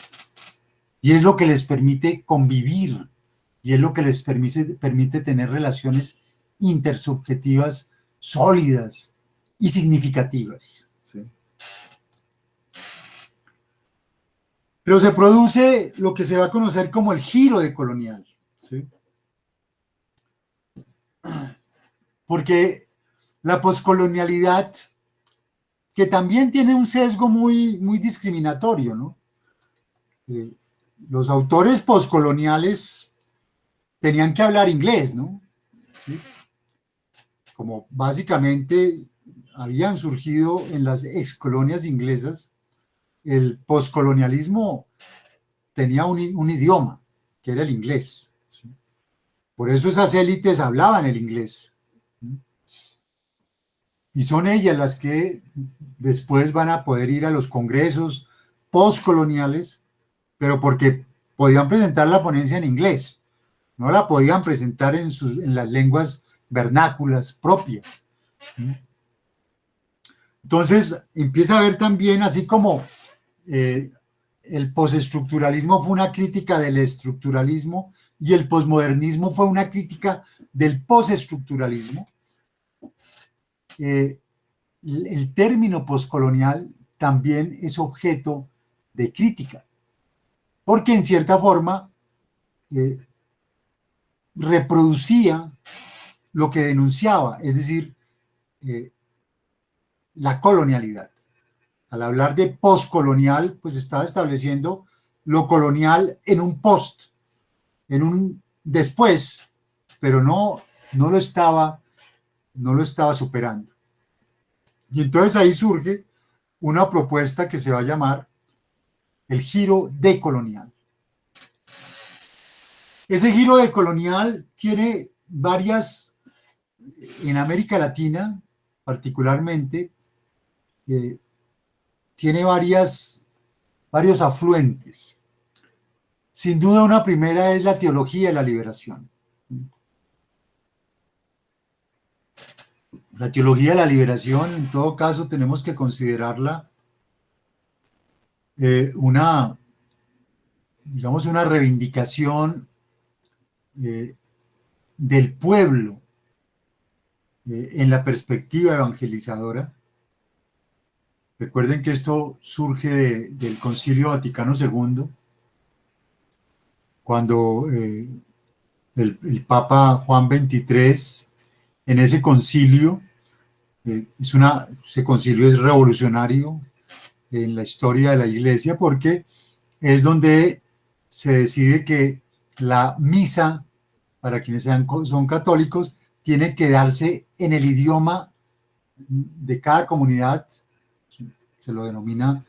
y es lo que les permite convivir, y es lo que les permite tener relaciones intersubjetivas sólidas y significativas, ¿sí? Pero se produce lo que se va a conocer como el giro decolonial, ¿sí? Porque la poscolonialidad, que también tiene un sesgo muy discriminatorio, ¿no? Eh, los autores poscoloniales tenían que hablar inglés, ¿no? ¿Sí? Como básicamente habían surgido en las excolonias inglesas, el poscolonialismo tenía un idioma, que era el inglés, ¿sí? Por eso esas élites hablaban el inglés, ¿sí? Y son ellas las que después van a poder ir a los congresos postcoloniales, pero porque podían presentar la ponencia en inglés, no la podían presentar en las lenguas vernáculas propias. Entonces empieza a haber también, así como el postestructuralismo fue una crítica del estructuralismo y el posmodernismo fue una crítica del postestructuralismo, el término poscolonial también es objeto de crítica, porque en cierta forma reproducía lo que denunciaba, es decir, la colonialidad. Al hablar de postcolonial, pues estaba estableciendo lo colonial en un post, en un después, pero no lo estaba superando. Y entonces ahí surge una propuesta que se va a llamar el giro decolonial. Ese giro de colonial tiene varias, en América Latina particularmente, eh, tiene varios afluentes. Sin duda una primera es la teología de la liberación. La teología de la liberación, en todo caso, tenemos que considerarla una, digamos, una reivindicación eh, del pueblo en la perspectiva evangelizadora. Recuerden que esto surge del Concilio Vaticano II, cuando el Papa Juan XXIII, en ese concilio, ese concilio es revolucionario en la historia de la Iglesia, porque es donde se decide que la misa, para quienes son católicos, tiene que darse en el idioma de cada comunidad. Se lo denomina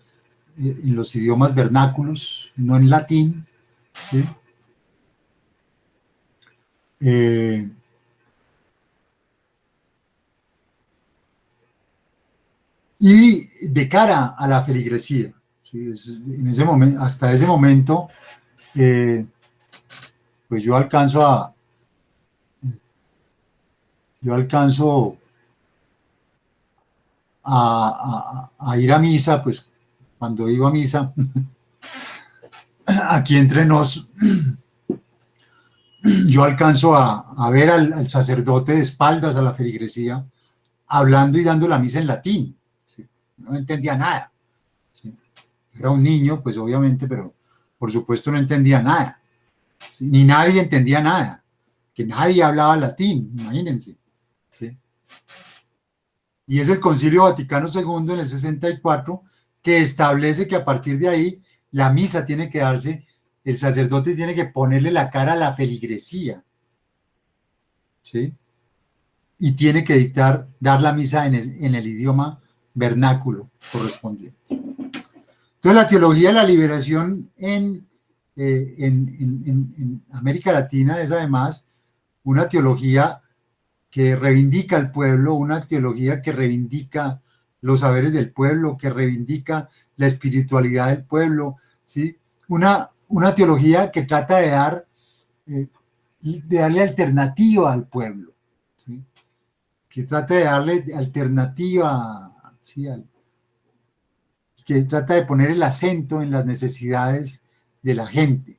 en los idiomas vernáculos, no en latín, ¿sí? Y de cara a la feligresía, ¿sí? En ese momento, hasta ese momento, pues yo alcanzo a ir a misa, pues cuando iba a misa, aquí entre nos, yo alcanzo a ver al sacerdote de espaldas a la feligresía, hablando y dando la misa en latín. ¿Sí? No entendía nada. ¿Sí? Era un niño, pues obviamente, pero por supuesto no entendía nada. ¿Sí? Ni nadie entendía nada. Que nadie hablaba latín, imagínense. ¿Sí? Y es el Concilio Vaticano II en el 64 que establece que a partir de ahí la misa tiene que darse, el sacerdote tiene que ponerle la cara a la feligresía. ¿Sí? Y tiene que dar la misa en el idioma vernáculo correspondiente. Entonces, la teología de la liberación en América Latina es además una teología que reivindica al pueblo, una teología que reivindica los saberes del pueblo, que reivindica la espiritualidad del pueblo, ¿sí? Una teología que trata de darle alternativa al pueblo, ¿sí? Que trata de darle alternativa, ¿sí? Que trata de poner el acento en las necesidades de la gente.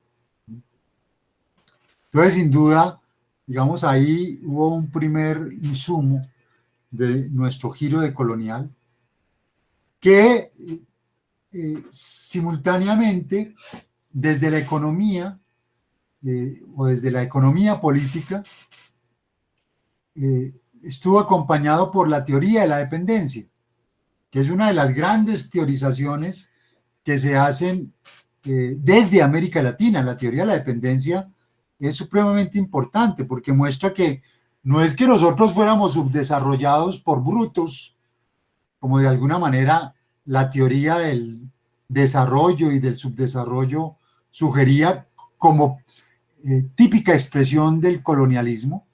Entonces, sin duda, digamos, ahí hubo un primer insumo de nuestro giro de colonial que simultáneamente desde la economía o desde la economía política estuvo acompañado por la teoría de la dependencia, que es una de las grandes teorizaciones que se hacen desde América Latina. La teoría de la dependencia es supremamente importante porque muestra que no es que nosotros fuéramos subdesarrollados por brutos, como de alguna manera la teoría del desarrollo y del subdesarrollo sugería como típica expresión del colonialismo,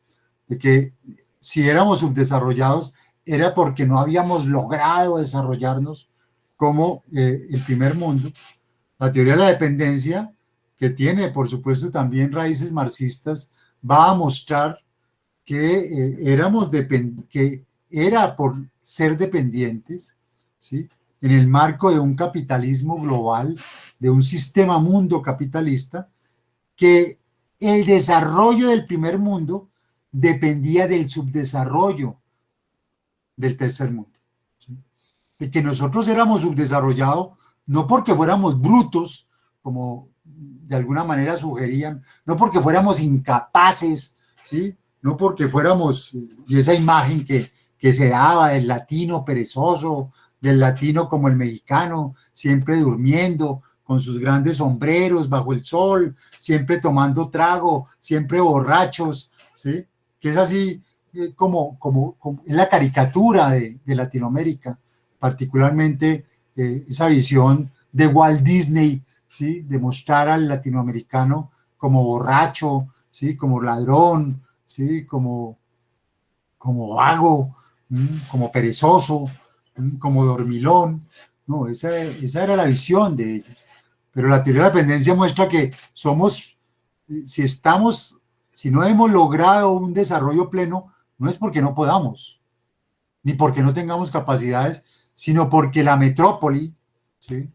de que si éramos subdesarrollados era porque no habíamos logrado desarrollarnos como el primer mundo. La teoría de la dependencia, que tiene por supuesto también raíces marxistas, va a mostrar que que era por ser dependientes, ¿sí? En el marco de un capitalismo global, de un sistema mundo capitalista, que el desarrollo del primer mundo dependía del subdesarrollo del tercer mundo. ¿Sí? Y que nosotros éramos subdesarrollados no porque fuéramos brutos, como de alguna manera sugerían, no porque fuéramos incapaces, ¿sí? No porque fuéramos, y esa imagen que se daba del latino perezoso, del latino como el mexicano, siempre durmiendo, con sus grandes sombreros bajo el sol, siempre tomando trago, siempre borrachos, ¿sí? Que es así como es la caricatura de Latinoamérica, particularmente esa visión de Walt Disney, ¿sí? De mostrar al latinoamericano como borracho, ¿sí? Como ladrón, ¿sí? Como vago, como perezoso, como dormilón. No, esa era la visión de ellos. Pero la teoría de la dependencia muestra que somos, si estamos, si no hemos logrado un desarrollo pleno, no es porque no podamos, ni porque no tengamos capacidades, sino porque la metrópoli, ¿sí?,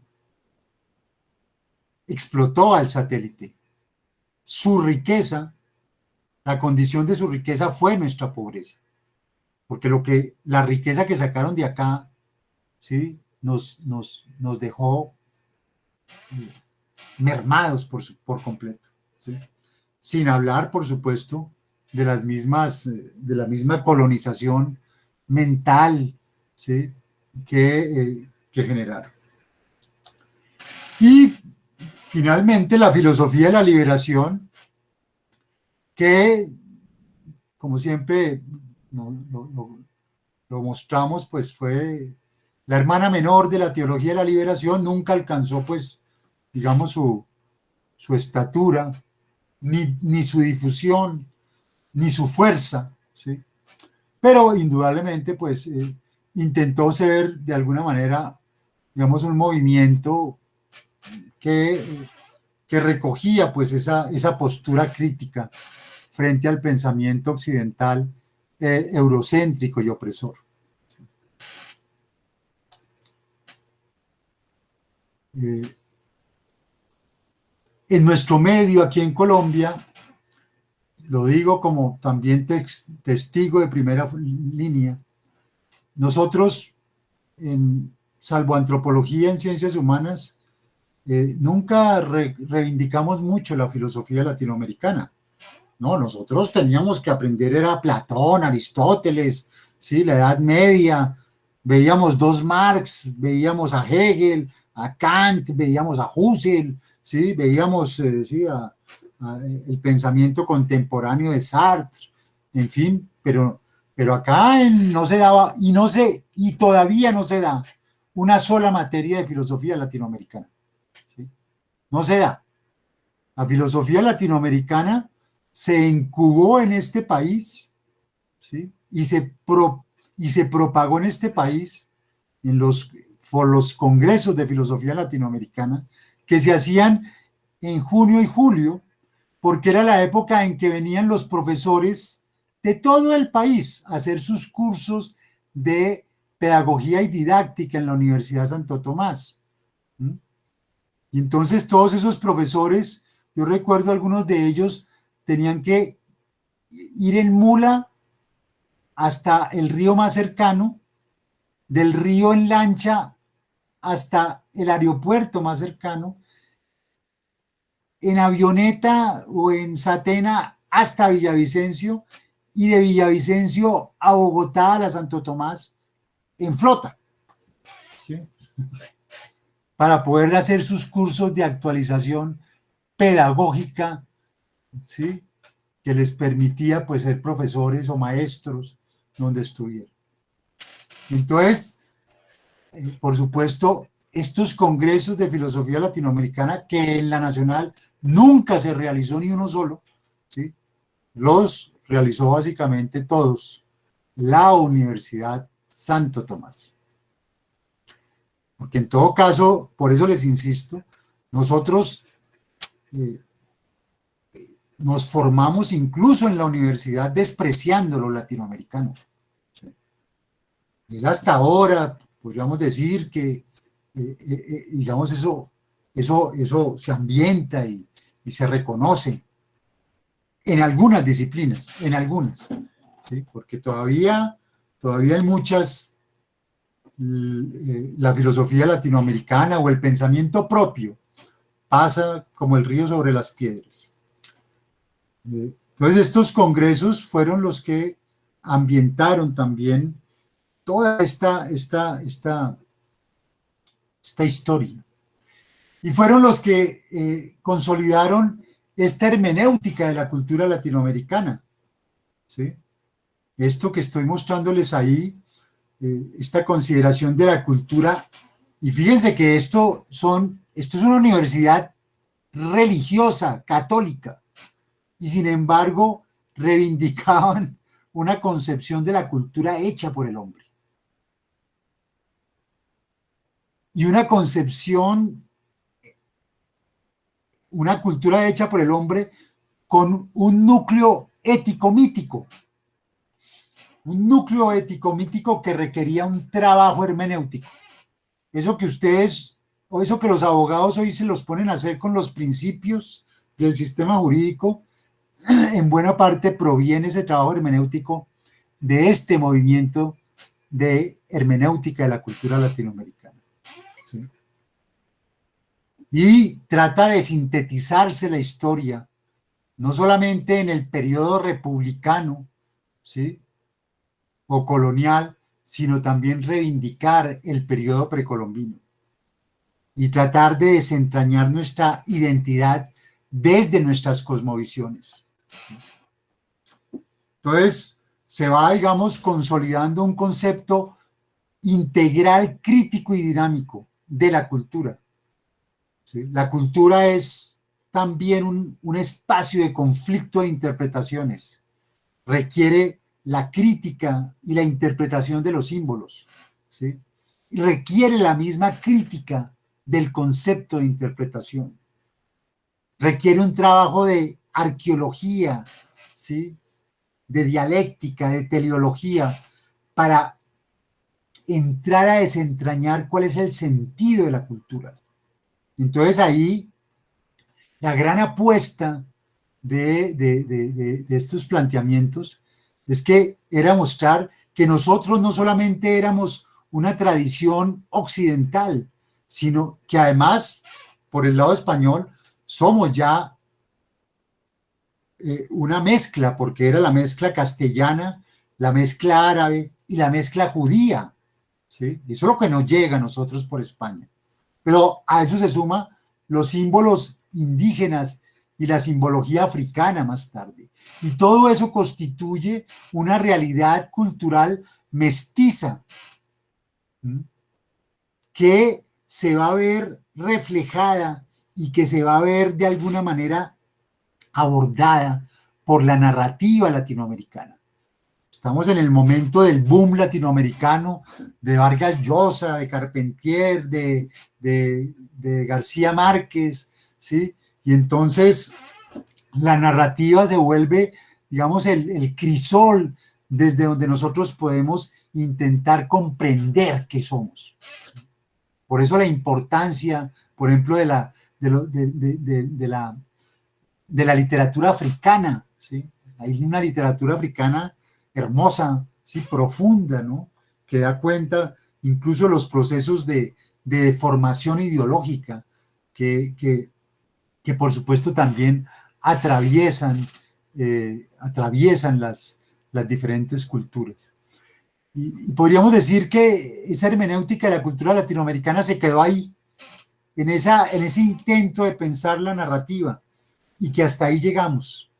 explotó al satélite. Su riqueza, la condición de su riqueza fue nuestra pobreza. Porque la riqueza que sacaron de acá, ¿sí?, nos dejó mermados por completo, ¿sí? Sin hablar, por supuesto, de la misma colonización mental, ¿sí?, que generaron. Y finalmente la filosofía de la liberación, que como siempre lo mostramos, pues fue la hermana menor de la teología de la liberación, nunca alcanzó, pues, digamos, su estatura, ni su difusión, ni su fuerza, ¿sí? Pero indudablemente, pues, intentó ser de alguna manera, digamos, un movimiento que recogía, pues, esa postura crítica frente al pensamiento occidental eurocéntrico y opresor. En nuestro medio, aquí en Colombia, lo digo como también testigo de primera línea, nosotros, salvo antropología en ciencias humanas, nunca reivindicamos mucho la filosofía latinoamericana. No, nosotros teníamos que aprender, era Platón, Aristóteles, ¿sí?, la Edad Media, veíamos dos Marx, veíamos a Hegel, a Kant, veíamos a Husserl, ¿sí?, veíamos ¿sí?, el pensamiento contemporáneo de Sartre, en fin, pero acá no se daba, y todavía no se da una sola materia de filosofía latinoamericana, ¿sí? No se da. La filosofía latinoamericana se incubó en este país, ¿sí?, y se propagó en este país por los congresos de filosofía latinoamericana que se hacían en junio y julio, porque era la época en que venían los profesores de todo el país a hacer sus cursos de pedagogía y didáctica en la Universidad Santo Tomás. Y entonces todos esos profesores, yo recuerdo algunos de ellos, tenían que ir en mula hasta el río más cercano, del río en lancha hasta el aeropuerto más cercano, en avioneta o en Satena hasta Villavicencio, y de Villavicencio a Bogotá, a la Santo Tomás, en flota, ¿sí?, para poder hacer sus cursos de actualización pedagógica, ¿sí?, que les permitía, pues, ser profesores o maestros donde estuvieran. Entonces, por supuesto, estos congresos de filosofía latinoamericana, que en la Nacional nunca se realizó ni uno solo, ¿sí?, los realizó básicamente todos la Universidad Santo Tomás. Porque en todo caso, por eso les insisto, nosotros nos formamos incluso en la universidad despreciando lo latinoamericano. ¿Sí? Y hasta ahora podríamos decir que, digamos, eso se ambienta y se reconoce en algunas disciplinas, en algunas, ¿sí?, porque todavía hay muchas, la filosofía latinoamericana o el pensamiento propio pasa como el río sobre las piedras. Entonces estos congresos fueron los que ambientaron también toda esta historia. Y fueron los que consolidaron esta hermenéutica de la cultura latinoamericana, ¿sí? Esto que estoy mostrándoles ahí, esta consideración de la cultura, y fíjense que esto es una universidad religiosa, católica, y sin embargo reivindicaban una concepción de la cultura hecha por el hombre. Y una concepción, una cultura hecha por el hombre con un núcleo ético-mítico. Un núcleo ético-mítico que requería un trabajo hermenéutico. Eso que ustedes, o eso que los abogados hoy se los ponen a hacer con los principios del sistema jurídico, en buena parte proviene ese trabajo hermenéutico de este movimiento de hermenéutica de la cultura latinoamericana. ¿Sí? Y trata de sintetizarse la historia, no solamente en el periodo republicano, ¿sí?, o colonial, sino también reivindicar el periodo precolombino y tratar de desentrañar nuestra identidad desde nuestras cosmovisiones. Entonces, se va, digamos, consolidando un concepto integral, crítico y dinámico de la cultura. ¿Sí? La cultura es también un espacio de conflicto de interpretaciones. Requiere la crítica y la interpretación de los símbolos. ¿Sí? Y requiere la misma crítica del concepto de interpretación. Requiere un trabajo de arqueología, ¿sí?, de dialéctica, de teleología, para entrar a desentrañar cuál es el sentido de la cultura. Entonces ahí la gran apuesta de estos planteamientos es que era mostrar que nosotros no solamente éramos una tradición occidental, sino que además, por el lado español, somos ya una mezcla, porque era la mezcla castellana, la mezcla árabe y la mezcla judía, ¿sí? Eso es lo que nos llega a nosotros por España. Pero a eso se suma los símbolos indígenas y la simbología africana más tarde. Y todo eso constituye una realidad cultural mestiza, ¿sí?, que se va a ver reflejada y que se va a ver de alguna manera abordada por la narrativa latinoamericana. Estamos en el momento del boom latinoamericano, de Vargas Llosa, de Carpentier, de García Márquez, ¿sí? Y entonces la narrativa se vuelve, digamos, el crisol desde donde nosotros podemos intentar comprender qué somos. Por eso la importancia, por ejemplo, de la literatura africana, ¿sí? Hay una literatura africana hermosa, ¿sí?, profunda, ¿no?, que da cuenta incluso los procesos de deformación ideológica que por supuesto también atraviesan las diferentes culturas. Y podríamos decir que esa hermenéutica de la cultura latinoamericana se quedó ahí, en ese intento de pensar la narrativa, y que hasta ahí llegamos,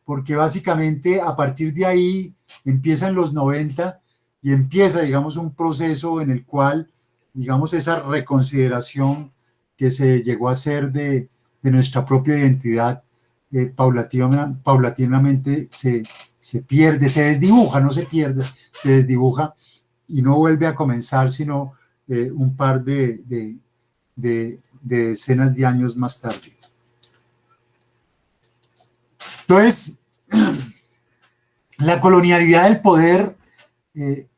porque básicamente a partir de ahí empiezan los 90 y empieza, digamos, un proceso en el cual, digamos, esa reconsideración que se llegó a hacer de nuestra propia identidad paulatinamente se pierde, se desdibuja, no se pierde, se desdibuja y no vuelve a comenzar sino un par de decenas de años más tarde. Entonces, la colonialidad del poder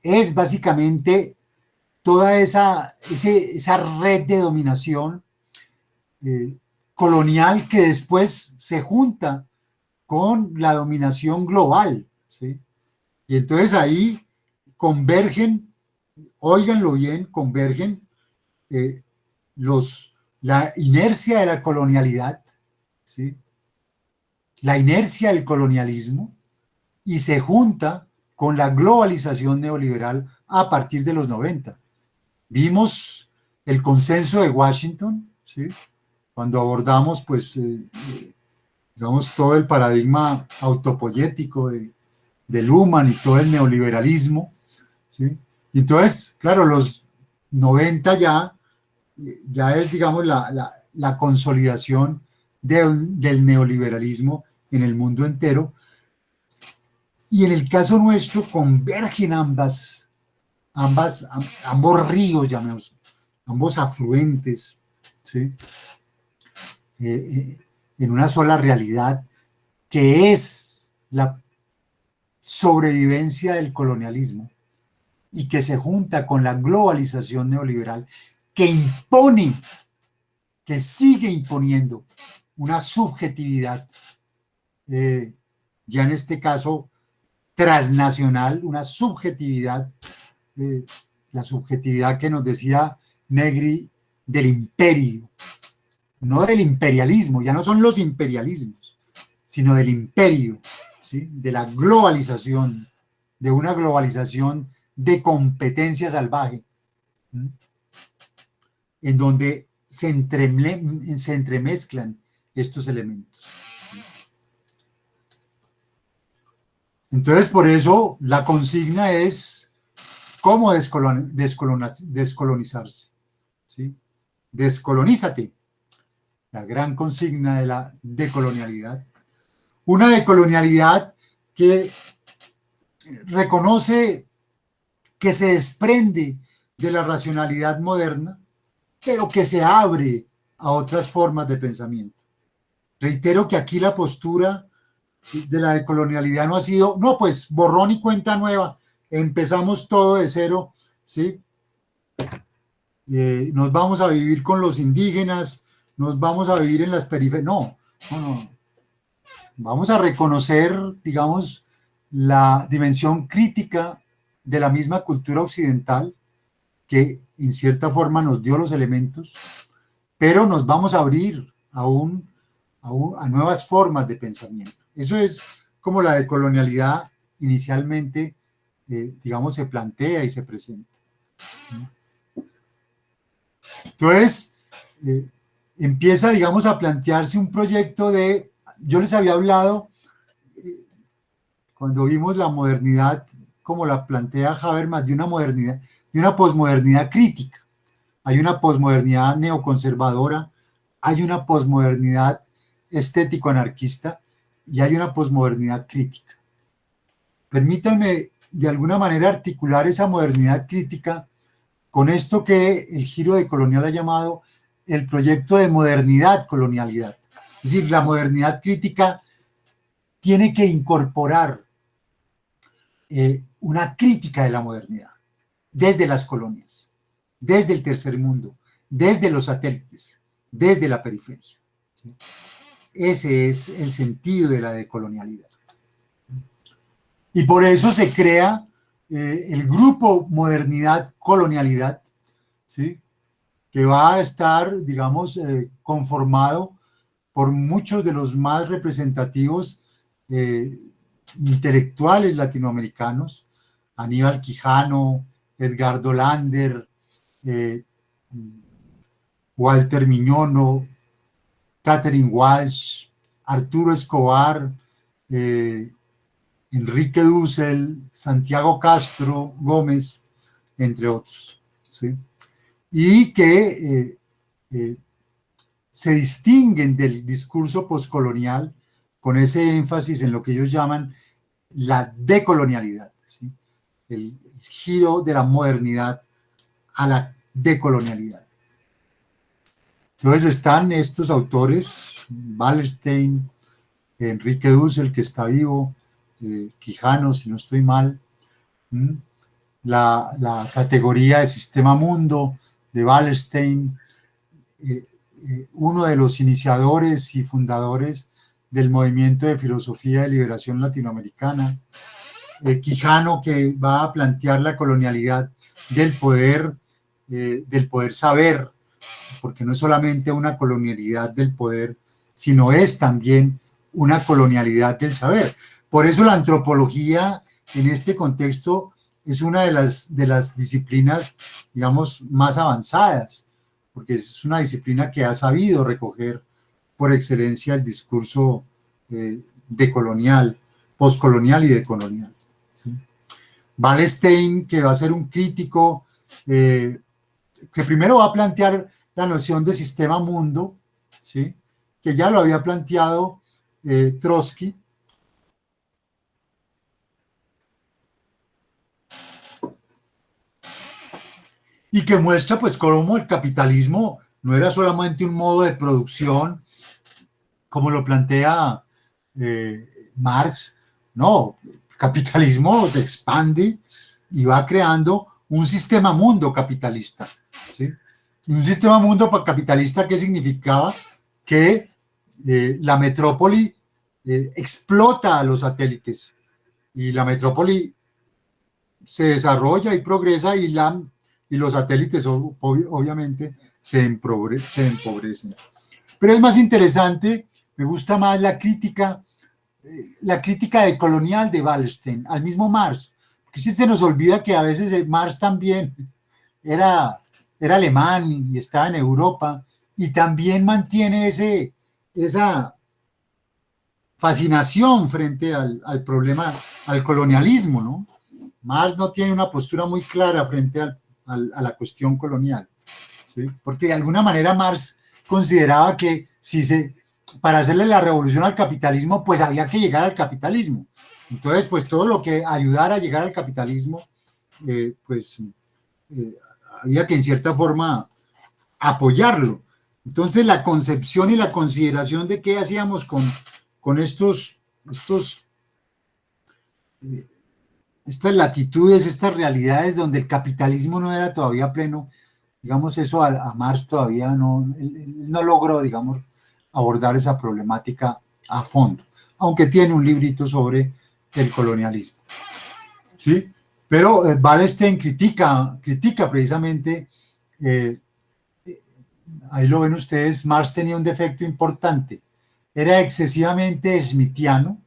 es básicamente toda esa red de dominación colonial que después se junta con la dominación global, ¿sí? Y entonces ahí convergen, óiganlo bien, convergen la inercia de la colonialidad, ¿sí?, la inercia del colonialismo, y se junta con la globalización neoliberal a partir de los 90. Vimos el consenso de Washington, ¿sí?, cuando abordamos, pues, digamos, todo el paradigma autopoyético de Luhmann y todo el neoliberalismo, ¿sí? Y entonces, claro, los 90 ya es, digamos, la consolidación del neoliberalismo en el mundo entero. Y en el caso nuestro convergen ambos ríos, llamemos, ambos afluentes, ¿sí? En una sola realidad que es la sobrevivencia del colonialismo y que se junta con la globalización neoliberal que impone, que sigue imponiendo una subjetividad, ya en este caso transnacional, una subjetividad, la subjetividad que nos decía Negri del imperio, no del imperialismo, ya no son los imperialismos, sino del imperio, ¿sí? De la globalización, de una globalización de competencia salvaje, ¿sí? En donde se entremezclan estos elementos. Entonces, por eso la consigna es cómo descolonizarse, ¿sí? Descolonízate, la gran consigna de la decolonialidad. Una decolonialidad que reconoce que se desprende de la racionalidad moderna, pero que se abre a otras formas de pensamiento. Reitero que aquí la postura de la decolonialidad no ha sido, no, pues borrón y cuenta nueva, empezamos todo de cero, ¿sí? Nos vamos a vivir con los indígenas, nos vamos a vivir en las periferias, no, no, no. Vamos a reconocer, digamos, la dimensión crítica de la misma cultura occidental que en cierta forma nos dio los elementos, pero nos vamos a abrir a nuevas formas de pensamiento. Eso es como la decolonialidad inicialmente, digamos, se plantea y se presenta. Entonces, empieza, digamos, a plantearse un proyecto de, yo les había hablado, cuando vimos la modernidad, como la plantea Habermas, de una modernidad, de una posmodernidad crítica. Hay una posmodernidad neoconservadora, hay una posmodernidad estético-anarquista y hay una posmodernidad crítica. Permítanme de alguna manera articular esa modernidad crítica con esto que el giro de colonial ha llamado el proyecto de modernidad-colonialidad. Es decir, la modernidad crítica tiene que incorporar una crítica de la modernidad desde las colonias, desde el tercer mundo, desde los satélites, desde la periferia. ¿Sí? Ese es el sentido de la decolonialidad. Y por eso se crea el grupo Modernidad-Colonialidad, ¿sí? Que va a estar, digamos, conformado por muchos de los más representativos intelectuales latinoamericanos, Aníbal Quijano, Edgardo Lander, Walter Miñono, Catherine Walsh, Arturo Escobar, Enrique Dussel, Santiago Castro Gómez, entre otros, ¿sí? Y que se distinguen del discurso postcolonial con ese énfasis en lo que ellos llaman la decolonialidad, ¿sí? El giro de la modernidad a la decolonialidad. Entonces están estos autores, Wallerstein, Enrique Dussel, que está vivo, Quijano, si no estoy mal, la categoría de Sistema Mundo de Wallerstein, uno de los iniciadores y fundadores del movimiento de filosofía de liberación latinoamericana, Quijano, que va a plantear la colonialidad del poder saber, porque no es solamente una colonialidad del poder, sino es también una colonialidad del saber. Por eso la antropología en este contexto es una de las disciplinas, digamos, más avanzadas, porque es una disciplina que ha sabido recoger por excelencia el discurso decolonial, postcolonial y decolonial, ¿sí? Wallerstein, que va a ser un crítico que primero va a plantear la noción de sistema mundo, ¿sí? que ya lo había planteado Trotsky, y que muestra pues cómo el capitalismo no era solamente un modo de producción, como lo plantea Marx, no, el capitalismo se expande y va creando un sistema mundo capitalista, ¿sí? Y un sistema mundo capitalista que significaba que la metrópoli explota a los satélites y la metrópoli se desarrolla y progresa y los satélites obviamente se empobrecen. Pero es más interesante, me gusta más la crítica decolonial de Wallerstein al mismo Marx, porque si se nos olvida que a veces Marx también era, era alemán y estaba en Europa y también mantiene esa fascinación frente al problema, al colonialismo, ¿no? Marx no tiene una postura muy clara frente a la cuestión colonial, ¿sí? Porque de alguna manera Marx consideraba que para hacerle la revolución al capitalismo, pues había que llegar al capitalismo. Entonces, pues todo lo que ayudara a llegar al capitalismo, pues había que en cierta forma apoyarlo. Entonces, la concepción y la consideración de qué hacíamos con estas latitudes, estas realidades donde el capitalismo no era todavía pleno, digamos, eso a Marx todavía él no logró, digamos, abordar esa problemática a fondo, aunque tiene un librito sobre el colonialismo, ¿sí? Pero Wallerstein critica precisamente, ahí lo ven ustedes, Marx tenía un defecto importante, era excesivamente smithiano,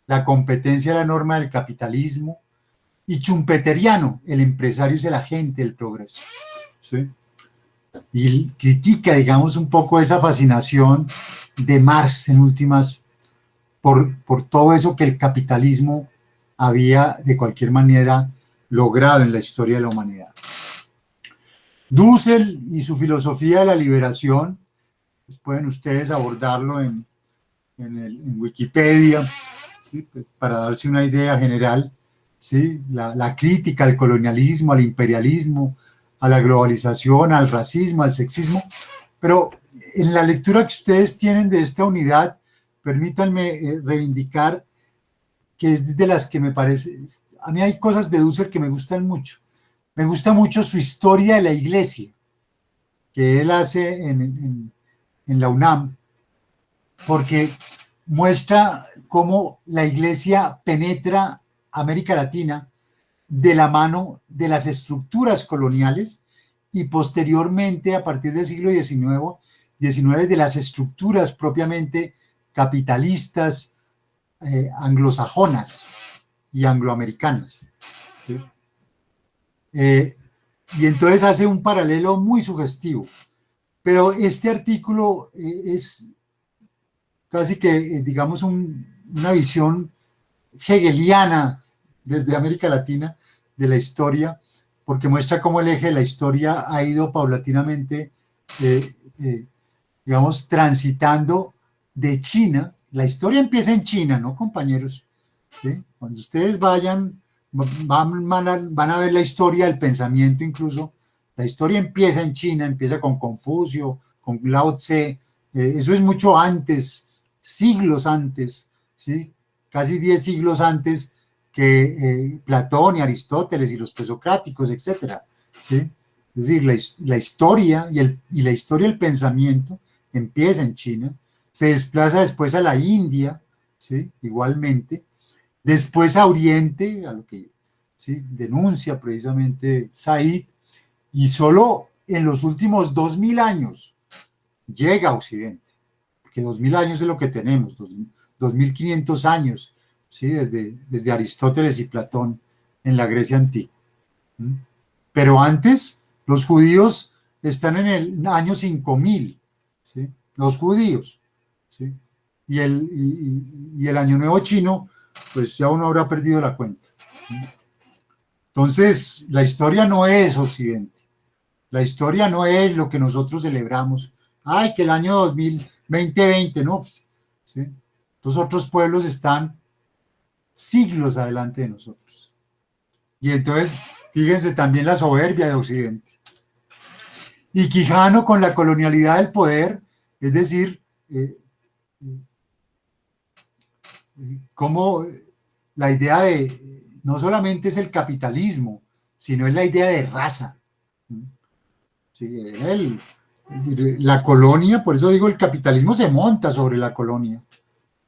la competencia era la norma del capitalismo, y chumpeteriano, el empresario es el agente del progreso, ¿sí? Y critica, digamos, un poco esa fascinación de Marx en últimas por todo eso que el capitalismo había de cualquier manera logrado en la historia de la humanidad. Dussel y su filosofía de la liberación, pues pueden ustedes abordarlo en Wikipedia, ¿sí? Pues para darse una idea general, ¿sí? La crítica al colonialismo, al imperialismo, a la globalización, al racismo, al sexismo, pero en la lectura que ustedes tienen de esta unidad, permítanme reivindicar que es de las que me parece, a mí hay cosas de Dussel que me gustan mucho. Me gusta mucho su historia de la iglesia, que él hace en la UNAM, porque muestra cómo la iglesia penetra América Latina de la mano de las estructuras coloniales y posteriormente, a partir del siglo XIX de las estructuras propiamente capitalistas anglosajonas y angloamericanas, ¿sí? Y entonces hace un paralelo muy sugestivo. Pero este artículo es casi que, digamos, una visión hegeliana desde América Latina de la historia, porque muestra cómo el eje de la historia ha ido paulatinamente, digamos, transitando de China. La historia empieza en China, ¿no, compañeros? ¿Sí? Cuando ustedes van a ver la historia del pensamiento incluso. La historia empieza en China, empieza con Confucio, con Lao Tse, eso es mucho antes, siglos antes, ¿sí? Casi 10 siglos antes que Platón y Aristóteles y los presocráticos, etcétera, ¿sí? Es decir, la historia y la historia del pensamiento empieza en China, se desplaza después a la India, ¿sí? Igualmente, después a Oriente, a lo que, ¿sí?, denuncia precisamente Said, y solo en los últimos 2000 años llega a Occidente, porque 2000 años es lo que tenemos, 2500 años, ¿sí?, desde Aristóteles y Platón en la Grecia antigua. Pero antes, los judíos están en el año 5000, ¿sí?, los judíos, ¿sí? Y el año nuevo chino, pues ya uno habrá perdido la cuenta. Entonces, la historia no es Occidente. La historia no es lo que nosotros celebramos. Ay, que el año 2000 2020, ¿no? Pues, ¿sí? Los otros pueblos están siglos adelante de nosotros. Y entonces, fíjense también la soberbia de Occidente. Y Quijano con la colonialidad del poder, es decir, cómo la idea de, no solamente es el capitalismo, sino es la idea de raza. Sí, es decir, la colonia, por eso digo, el capitalismo se monta sobre la colonia.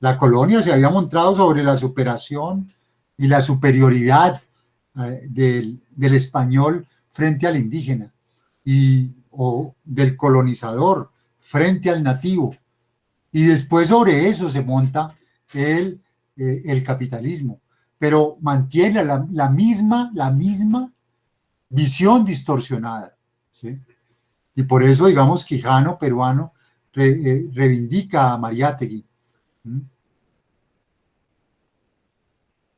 La colonia se había montado sobre la superación y la superioridad del español frente al indígena o del colonizador frente al nativo. Y después sobre eso se monta el capitalismo, pero mantiene la misma visión distorsionada, ¿sí? Y por eso, digamos, Quijano, peruano, reivindica a Mariátegui. ¿Mm?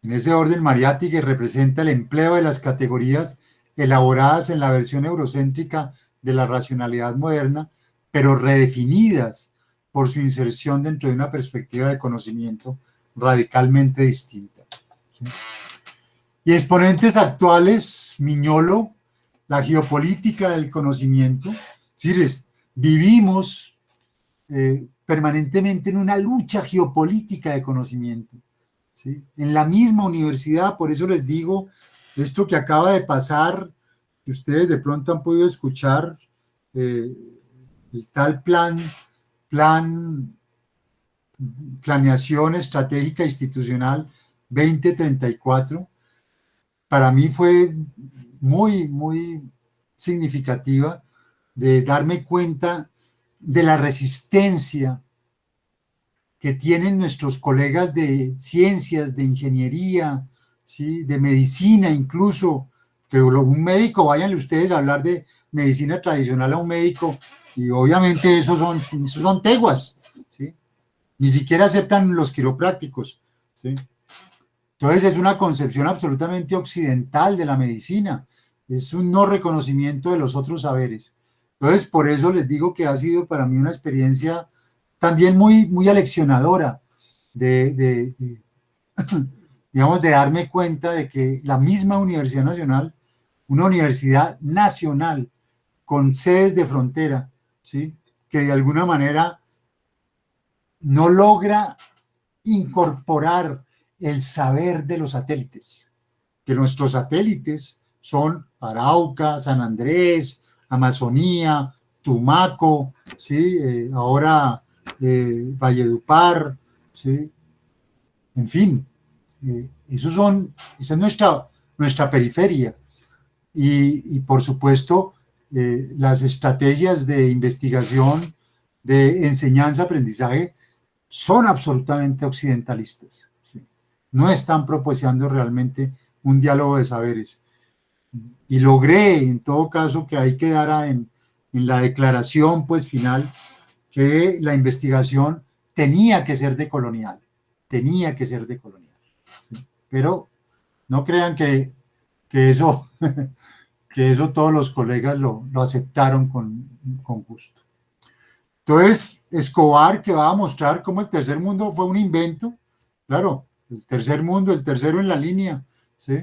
En ese orden, Mariátegui representa el empleo de las categorías elaboradas en la versión eurocéntrica de la racionalidad moderna, pero redefinidas por su inserción dentro de una perspectiva de conocimiento radicalmente distinta. ¿Sí? Y exponentes actuales, Miñolo, la geopolítica del conocimiento, es decir, vivimos permanentemente en una lucha geopolítica de conocimiento, ¿sí? En la misma universidad, por eso les digo, esto que acaba de pasar, que ustedes de pronto han podido escuchar, el tal planeación estratégica institucional 2034, para mí fue muy significativa de darme cuenta de la resistencia que tienen nuestros colegas de ciencias, de ingeniería, ¿sí? De medicina incluso, que un médico, váyanle ustedes a hablar de medicina tradicional a un médico, y obviamente esos son teguas, ¿sí? Ni siquiera aceptan los quiroprácticos, ¿sí? Entonces es una concepción absolutamente occidental de la medicina, es un no reconocimiento de los otros saberes. Entonces por eso les digo que ha sido para mí una experiencia también muy aleccionadora de digamos, de darme cuenta de que la misma Universidad Nacional, una universidad nacional con sedes de frontera, ¿sí? Que de alguna manera no logra incorporar el saber de los satélites, que nuestros satélites son Arauca, San Andrés, Amazonía, Tumaco, ¿sí? Ahora Valledupar, ¿sí? En fin, esa es nuestra periferia. Y por supuesto, las estrategias de investigación, de enseñanza, aprendizaje, son absolutamente occidentalistas, ¿sí? No están propiciando realmente un diálogo de saberes. Y logré, en todo caso, que ahí quedara en la declaración pues final, que la investigación tenía que ser decolonial, ¿sí? Pero no crean que eso, que eso todos los colegas lo aceptaron con gusto. Entonces, Escobar, que va a mostrar cómo el tercer mundo fue un invento, claro, el tercer mundo, el tercero en la línea, ¿sí?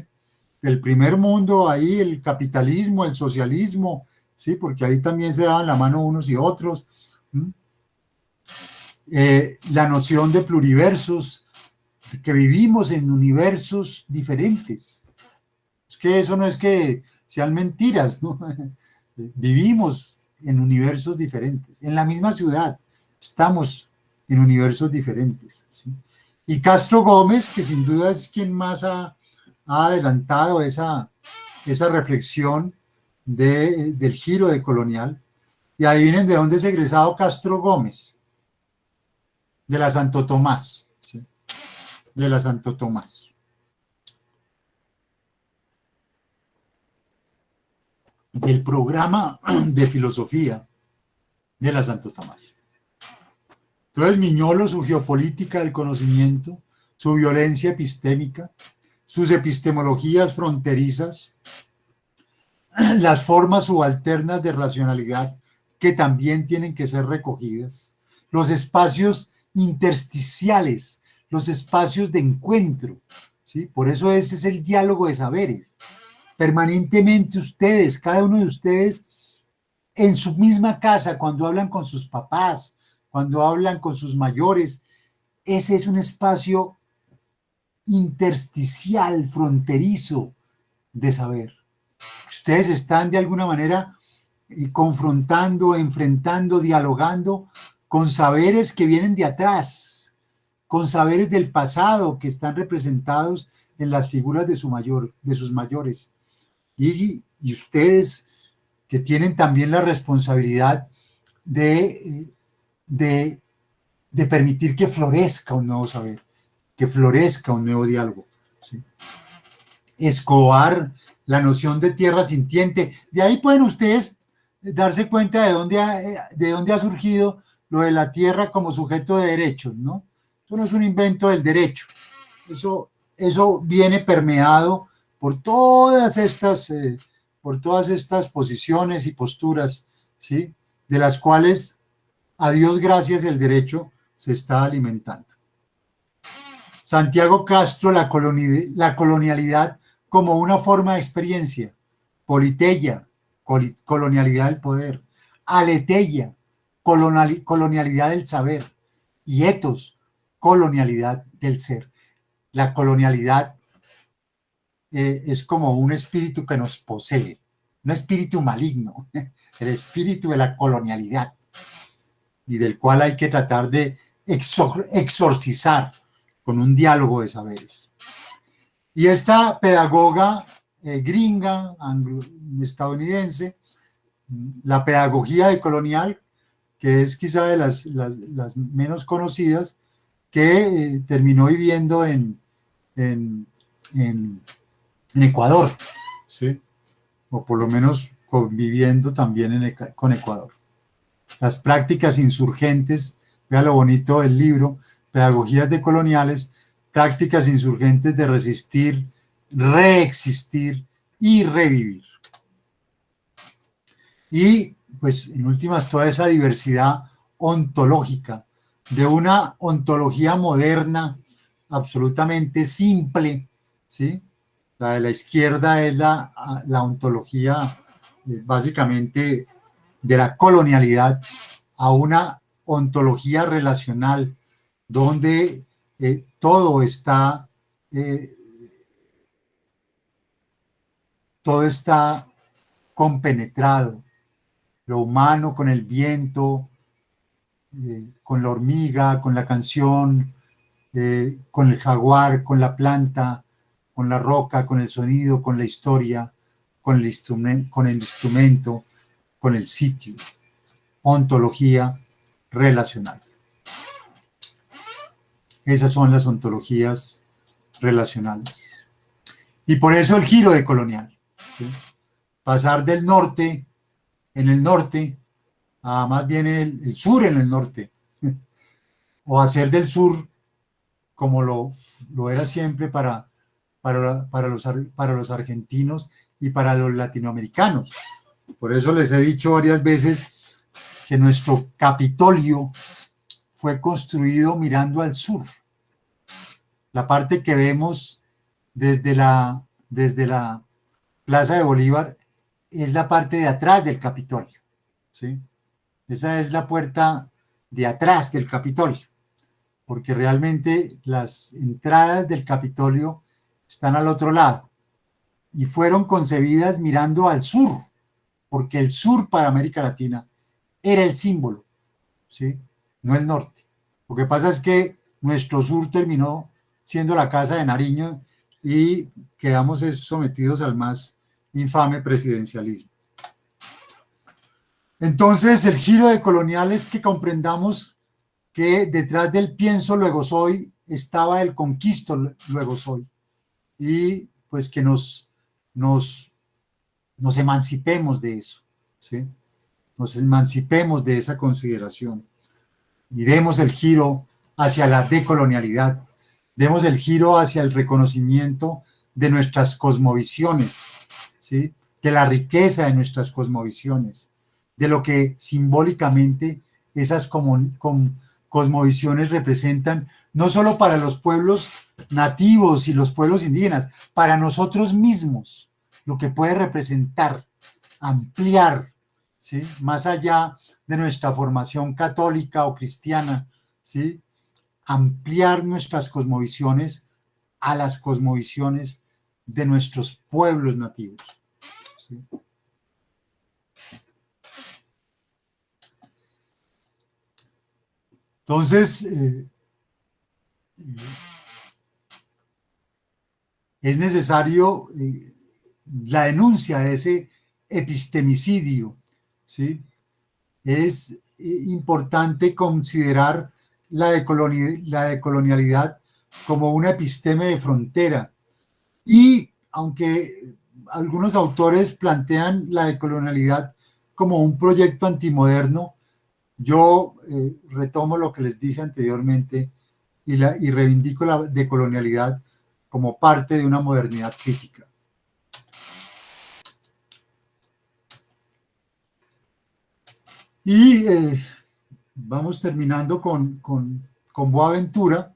El primer mundo, ahí el capitalismo, el socialismo, ¿sí? Porque ahí también se daban la mano unos y otros. La noción de pluriversos, que vivimos en universos diferentes. Es que eso no es que sean mentiras, ¿no? Vivimos en universos diferentes, en la misma ciudad, estamos en universos diferentes, ¿sí? Y Castro Gómez, que sin duda es quien más ha adelantado esa reflexión del giro de colonial. Y adivinen de dónde es egresado Castro Gómez, de la Santo Tomás, ¿sí? De la Santo Tomás. Del programa de filosofía de la Santo Tomás. Entonces Miñolo, su geopolítica del conocimiento, su violencia epistémica, sus epistemologías fronterizas, las formas subalternas de racionalidad que también tienen que ser recogidas, los espacios intersticiales, los espacios de encuentro, ¿sí? Por eso ese es el diálogo de saberes. Permanentemente ustedes, cada uno de ustedes, en su misma casa, cuando hablan con sus papás, cuando hablan con sus mayores, ese es un espacio intersticial, fronterizo de saber. Ustedes están de alguna manera confrontando, enfrentando, dialogando con saberes que vienen de atrás, con saberes del pasado que están representados en las figuras de sus mayores. Y ustedes que tienen también la responsabilidad de, de permitir que florezca un nuevo saber, que florezca un nuevo diálogo. ¿Sí? Escobar, la noción de tierra sintiente, de ahí pueden ustedes darse cuenta de dónde ha surgido lo de la tierra como sujeto de derechos, ¿no? Eso no es un invento del derecho, eso viene permeado por por todas estas posiciones y posturas, ¿sí? De las cuales, a Dios gracias, el derecho se está alimentando. Santiago Castro, la colonialidad como una forma de experiencia. Politeia, colonialidad del poder. Aletheia, colonialidad del saber. Y ethos, colonialidad del ser. La colonialidad es como un espíritu que nos posee, un espíritu maligno, el espíritu de la colonialidad, y del cual hay que tratar de exorcizar con un diálogo de saberes. Y esta pedagoga gringa, estadounidense, la pedagogía decolonial, que es quizá de las menos conocidas, que terminó viviendo en Ecuador, ¿sí? O por lo menos conviviendo también con Ecuador. Las prácticas insurgentes, vea lo bonito del libro, Pedagogías decoloniales, prácticas insurgentes de resistir, reexistir y revivir. Y pues en últimas toda esa diversidad ontológica, de una ontología moderna absolutamente simple, ¿sí? La de la izquierda es la ontología básicamente de la colonialidad, a una ontología relacional donde todo está compenetrado, lo humano con el viento, con la hormiga, con la canción, con el jaguar, con la planta, con la roca, con el sonido, con la historia, con el instrumento, con el sitio. Ontología relacional. Esas son las ontologías relacionales. Y por eso el giro decolonial, ¿sí? Pasar del norte, en el norte, a más bien el sur en el norte, o hacer del sur como lo era siempre para los argentinos y para los latinoamericanos. Por eso les he dicho varias veces que nuestro Capitolio fue construido mirando al sur. La parte que vemos desde la Plaza de Bolívar es la parte de atrás del Capitolio, ¿sí? Esa es la puerta de atrás del Capitolio, porque realmente las entradas del Capitolio están al otro lado y fueron concebidas mirando al sur, porque el sur para América Latina era el símbolo, ¿sí? No el norte. Lo que pasa es que nuestro sur terminó siendo la Casa de Nariño y quedamos sometidos al más infame presidencialismo. Entonces, el giro decolonial es que comprendamos que detrás del pienso luego soy estaba el conquisto luego soy, y pues que nos emancipemos de eso, ¿sí? Nos emancipemos de esa consideración y demos el giro hacia la decolonialidad, demos el giro hacia el reconocimiento de nuestras cosmovisiones, ¿sí? De la riqueza de nuestras cosmovisiones, de lo que simbólicamente esas cosmovisiones representan, no solo para los pueblos nativos y los pueblos indígenas, para nosotros mismos, lo que puede representar, ampliar, ¿sí? Más allá de nuestra formación católica o cristiana, ¿sí? Ampliar nuestras cosmovisiones a las cosmovisiones de nuestros pueblos nativos, ¿sí? Entonces, es necesario la denuncia de ese epistemicidio, ¿sí? Es importante considerar la decolonialidad como una episteme de frontera. Y aunque algunos autores plantean la decolonialidad como un proyecto antimoderno, yo retomo lo que les dije anteriormente y reivindico la decolonialidad como parte de una modernidad crítica. Y vamos terminando con Boaventura,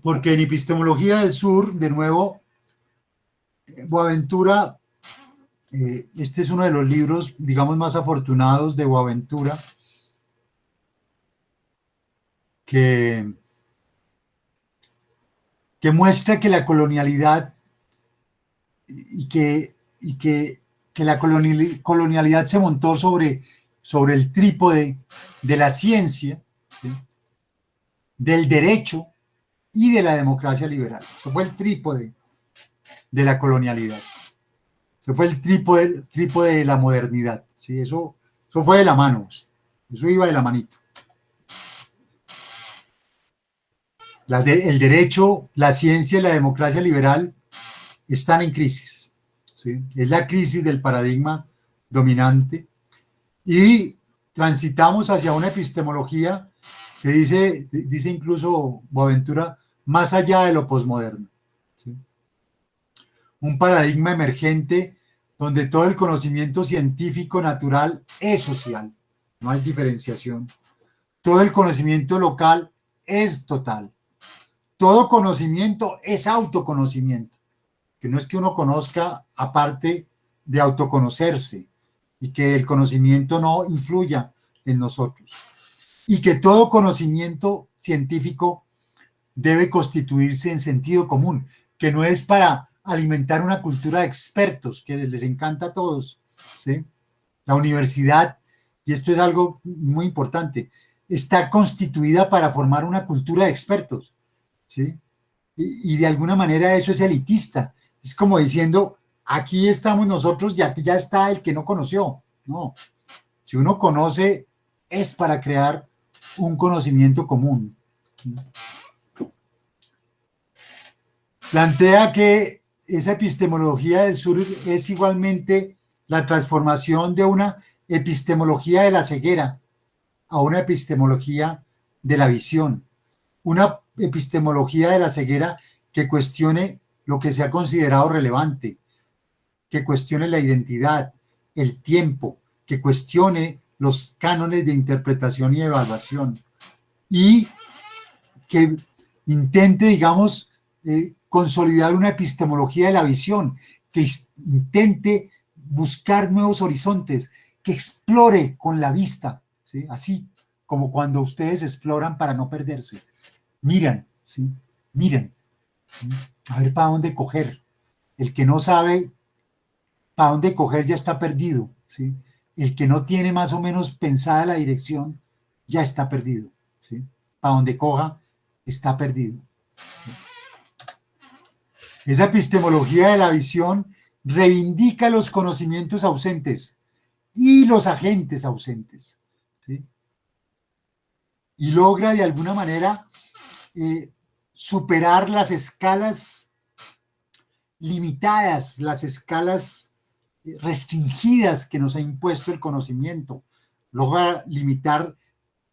porque en Epistemología del Sur, de nuevo, Boaventura, este es uno de los libros, digamos, más afortunados de Boaventura, que muestra que la colonialidad y que la colonialidad se montó sobre el trípode de la ciencia, ¿sí? Del derecho y de la democracia liberal. Eso fue el trípode de la colonialidad. Eso fue el trípode de la modernidad. ¿Sí? Eso fue de la mano. Eso iba de la manito. El derecho, la ciencia y la democracia liberal están en crisis, ¿sí? Es la crisis del paradigma dominante y transitamos hacia una epistemología que dice incluso Boaventura, más allá de lo posmoderno, ¿sí? Un paradigma emergente donde todo el conocimiento científico natural es social, no hay diferenciación. Todo el conocimiento local es total. Todo conocimiento es autoconocimiento, que no es que uno conozca aparte de autoconocerse y que el conocimiento no influya en nosotros. Y que todo conocimiento científico debe constituirse en sentido común, que no es para alimentar una cultura de expertos, que les encanta a todos, ¿sí? La universidad, y esto es algo muy importante, está constituida para formar una cultura de expertos, ¿sí? Y de alguna manera eso es elitista. Es como diciendo, aquí estamos nosotros y aquí ya está el que no conoció. No, si uno conoce es para crear un conocimiento común. Plantea que esa epistemología del sur es igualmente la transformación de una epistemología de la ceguera a una epistemología de la visión. Una epistemología de la ceguera que cuestione lo que se ha considerado relevante, que cuestione la identidad, el tiempo, que cuestione los cánones de interpretación y evaluación y que intente, digamos, consolidar una epistemología de la visión, que intente buscar nuevos horizontes, que explore con la vista, ¿sí? Así como cuando ustedes exploran para no perderse. Miran, ¿sí? Miran, ¿sí? A ver para dónde coger. El que no sabe para dónde coger ya está perdido, ¿sí? El que no tiene más o menos pensada la dirección ya está perdido, ¿sí? Para donde coja está perdido. ¿Sí? Esa epistemología de la visión reivindica los conocimientos ausentes y los agentes ausentes, ¿sí? Y logra de alguna manera superar las escalas limitadas, las escalas restringidas que nos ha impuesto el conocimiento. Logra limitar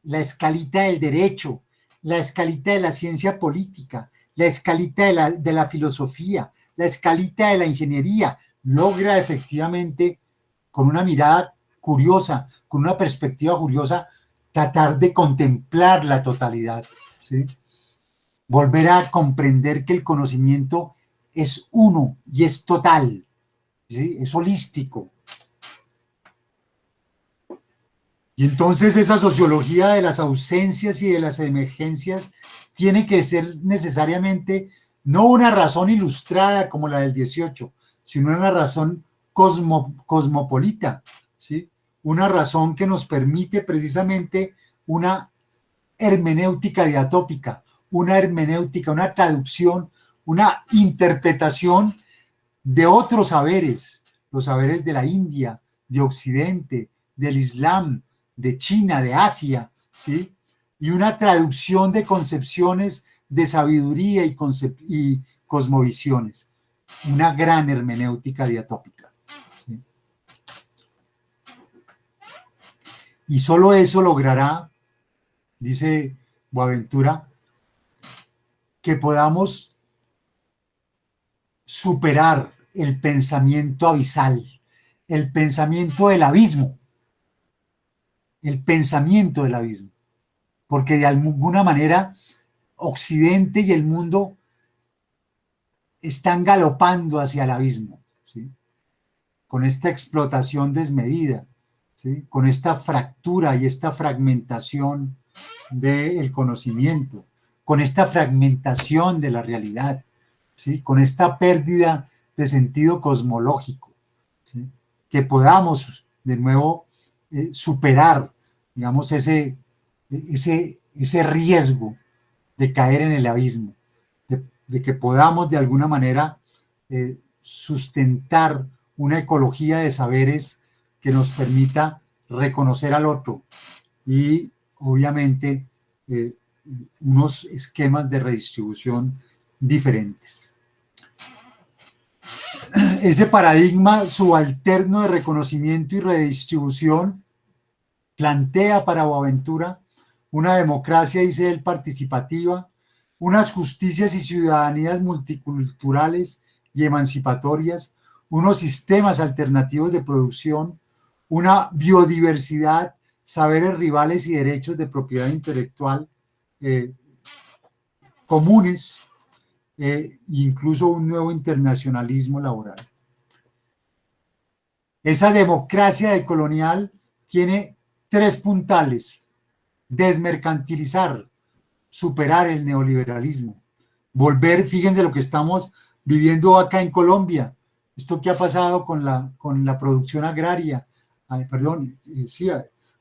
la escalita del derecho, la escalita de la ciencia política, la escalita de la filosofía, la escalita de la ingeniería. Logra efectivamente con una mirada curiosa, con una perspectiva curiosa, tratar de contemplar la totalidad, ¿sí? Volver a comprender que el conocimiento es uno y es total, ¿sí? Es holístico. Y entonces esa sociología de las ausencias y de las emergencias tiene que ser necesariamente no una razón ilustrada como la del 18, sino una razón cosmopolita, ¿sí? Una razón que nos permite precisamente una hermenéutica diatópica, una hermenéutica, una traducción, una interpretación de otros saberes, los saberes de la India, de Occidente, del Islam, de China, de Asia, ¿sí? Y una traducción de concepciones de sabiduría y cosmovisiones. Una gran hermenéutica diatópica, ¿sí? Y solo eso logrará, dice Boaventura, que podamos superar el pensamiento abisal, el pensamiento del abismo, el pensamiento del abismo, porque de alguna manera Occidente y el mundo están galopando hacia el abismo, ¿sí? Con esta explotación desmedida, ¿sí? Con esta fractura y esta fragmentación del conocimiento, con esta fragmentación de la realidad, ¿sí? Con esta pérdida de sentido cosmológico, ¿sí? Que podamos de nuevo superar, digamos, ese riesgo de caer en el abismo, de que podamos de alguna manera sustentar una ecología de saberes que nos permita reconocer al otro y obviamente eh, unos esquemas de redistribución diferentes. Ese paradigma subalterno de reconocimiento y redistribución plantea para Boaventura una democracia, dice él, participativa, unas justicias y ciudadanías multiculturales y emancipatorias, unos sistemas alternativos de producción, una biodiversidad, saberes rivales y derechos de propiedad intelectual eh, comunes, incluso un nuevo internacionalismo laboral. Esa democracia decolonial tiene tres puntales: desmercantilizar, superar el neoliberalismo, volver, fíjense lo que estamos viviendo acá en Colombia, esto que ha pasado con la producción agraria, sí,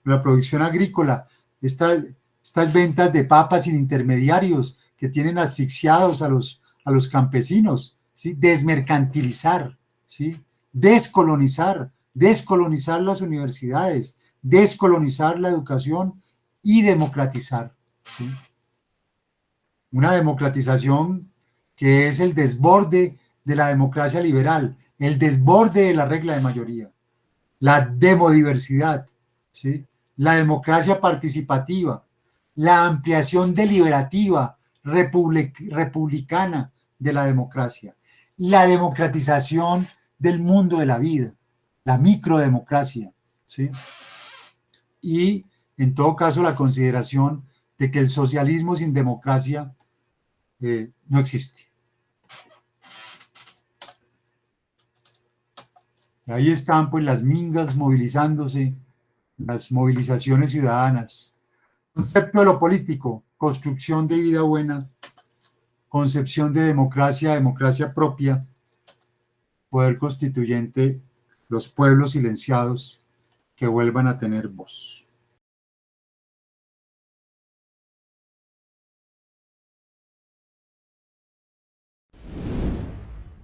la producción agrícola, estas ventas de papas sin intermediarios que tienen asfixiados a los campesinos, ¿sí? Desmercantilizar, ¿sí? Descolonizar, descolonizar las universidades, descolonizar la educación y democratizar, ¿sí? Una democratización que es el desborde de la democracia liberal, el desborde de la regla de mayoría, la demodiversidad, ¿sí? La democracia participativa, la ampliación deliberativa republicana de la democracia, la democratización del mundo de la vida, la microdemocracia, ¿sí? Y en todo caso la consideración de que el socialismo sin democracia no existe. Ahí están pues las mingas movilizándose, las movilizaciones ciudadanas. Concepto de lo político: construcción de vida buena, concepción de democracia, democracia propia, poder constituyente, los pueblos silenciados que vuelvan a tener voz.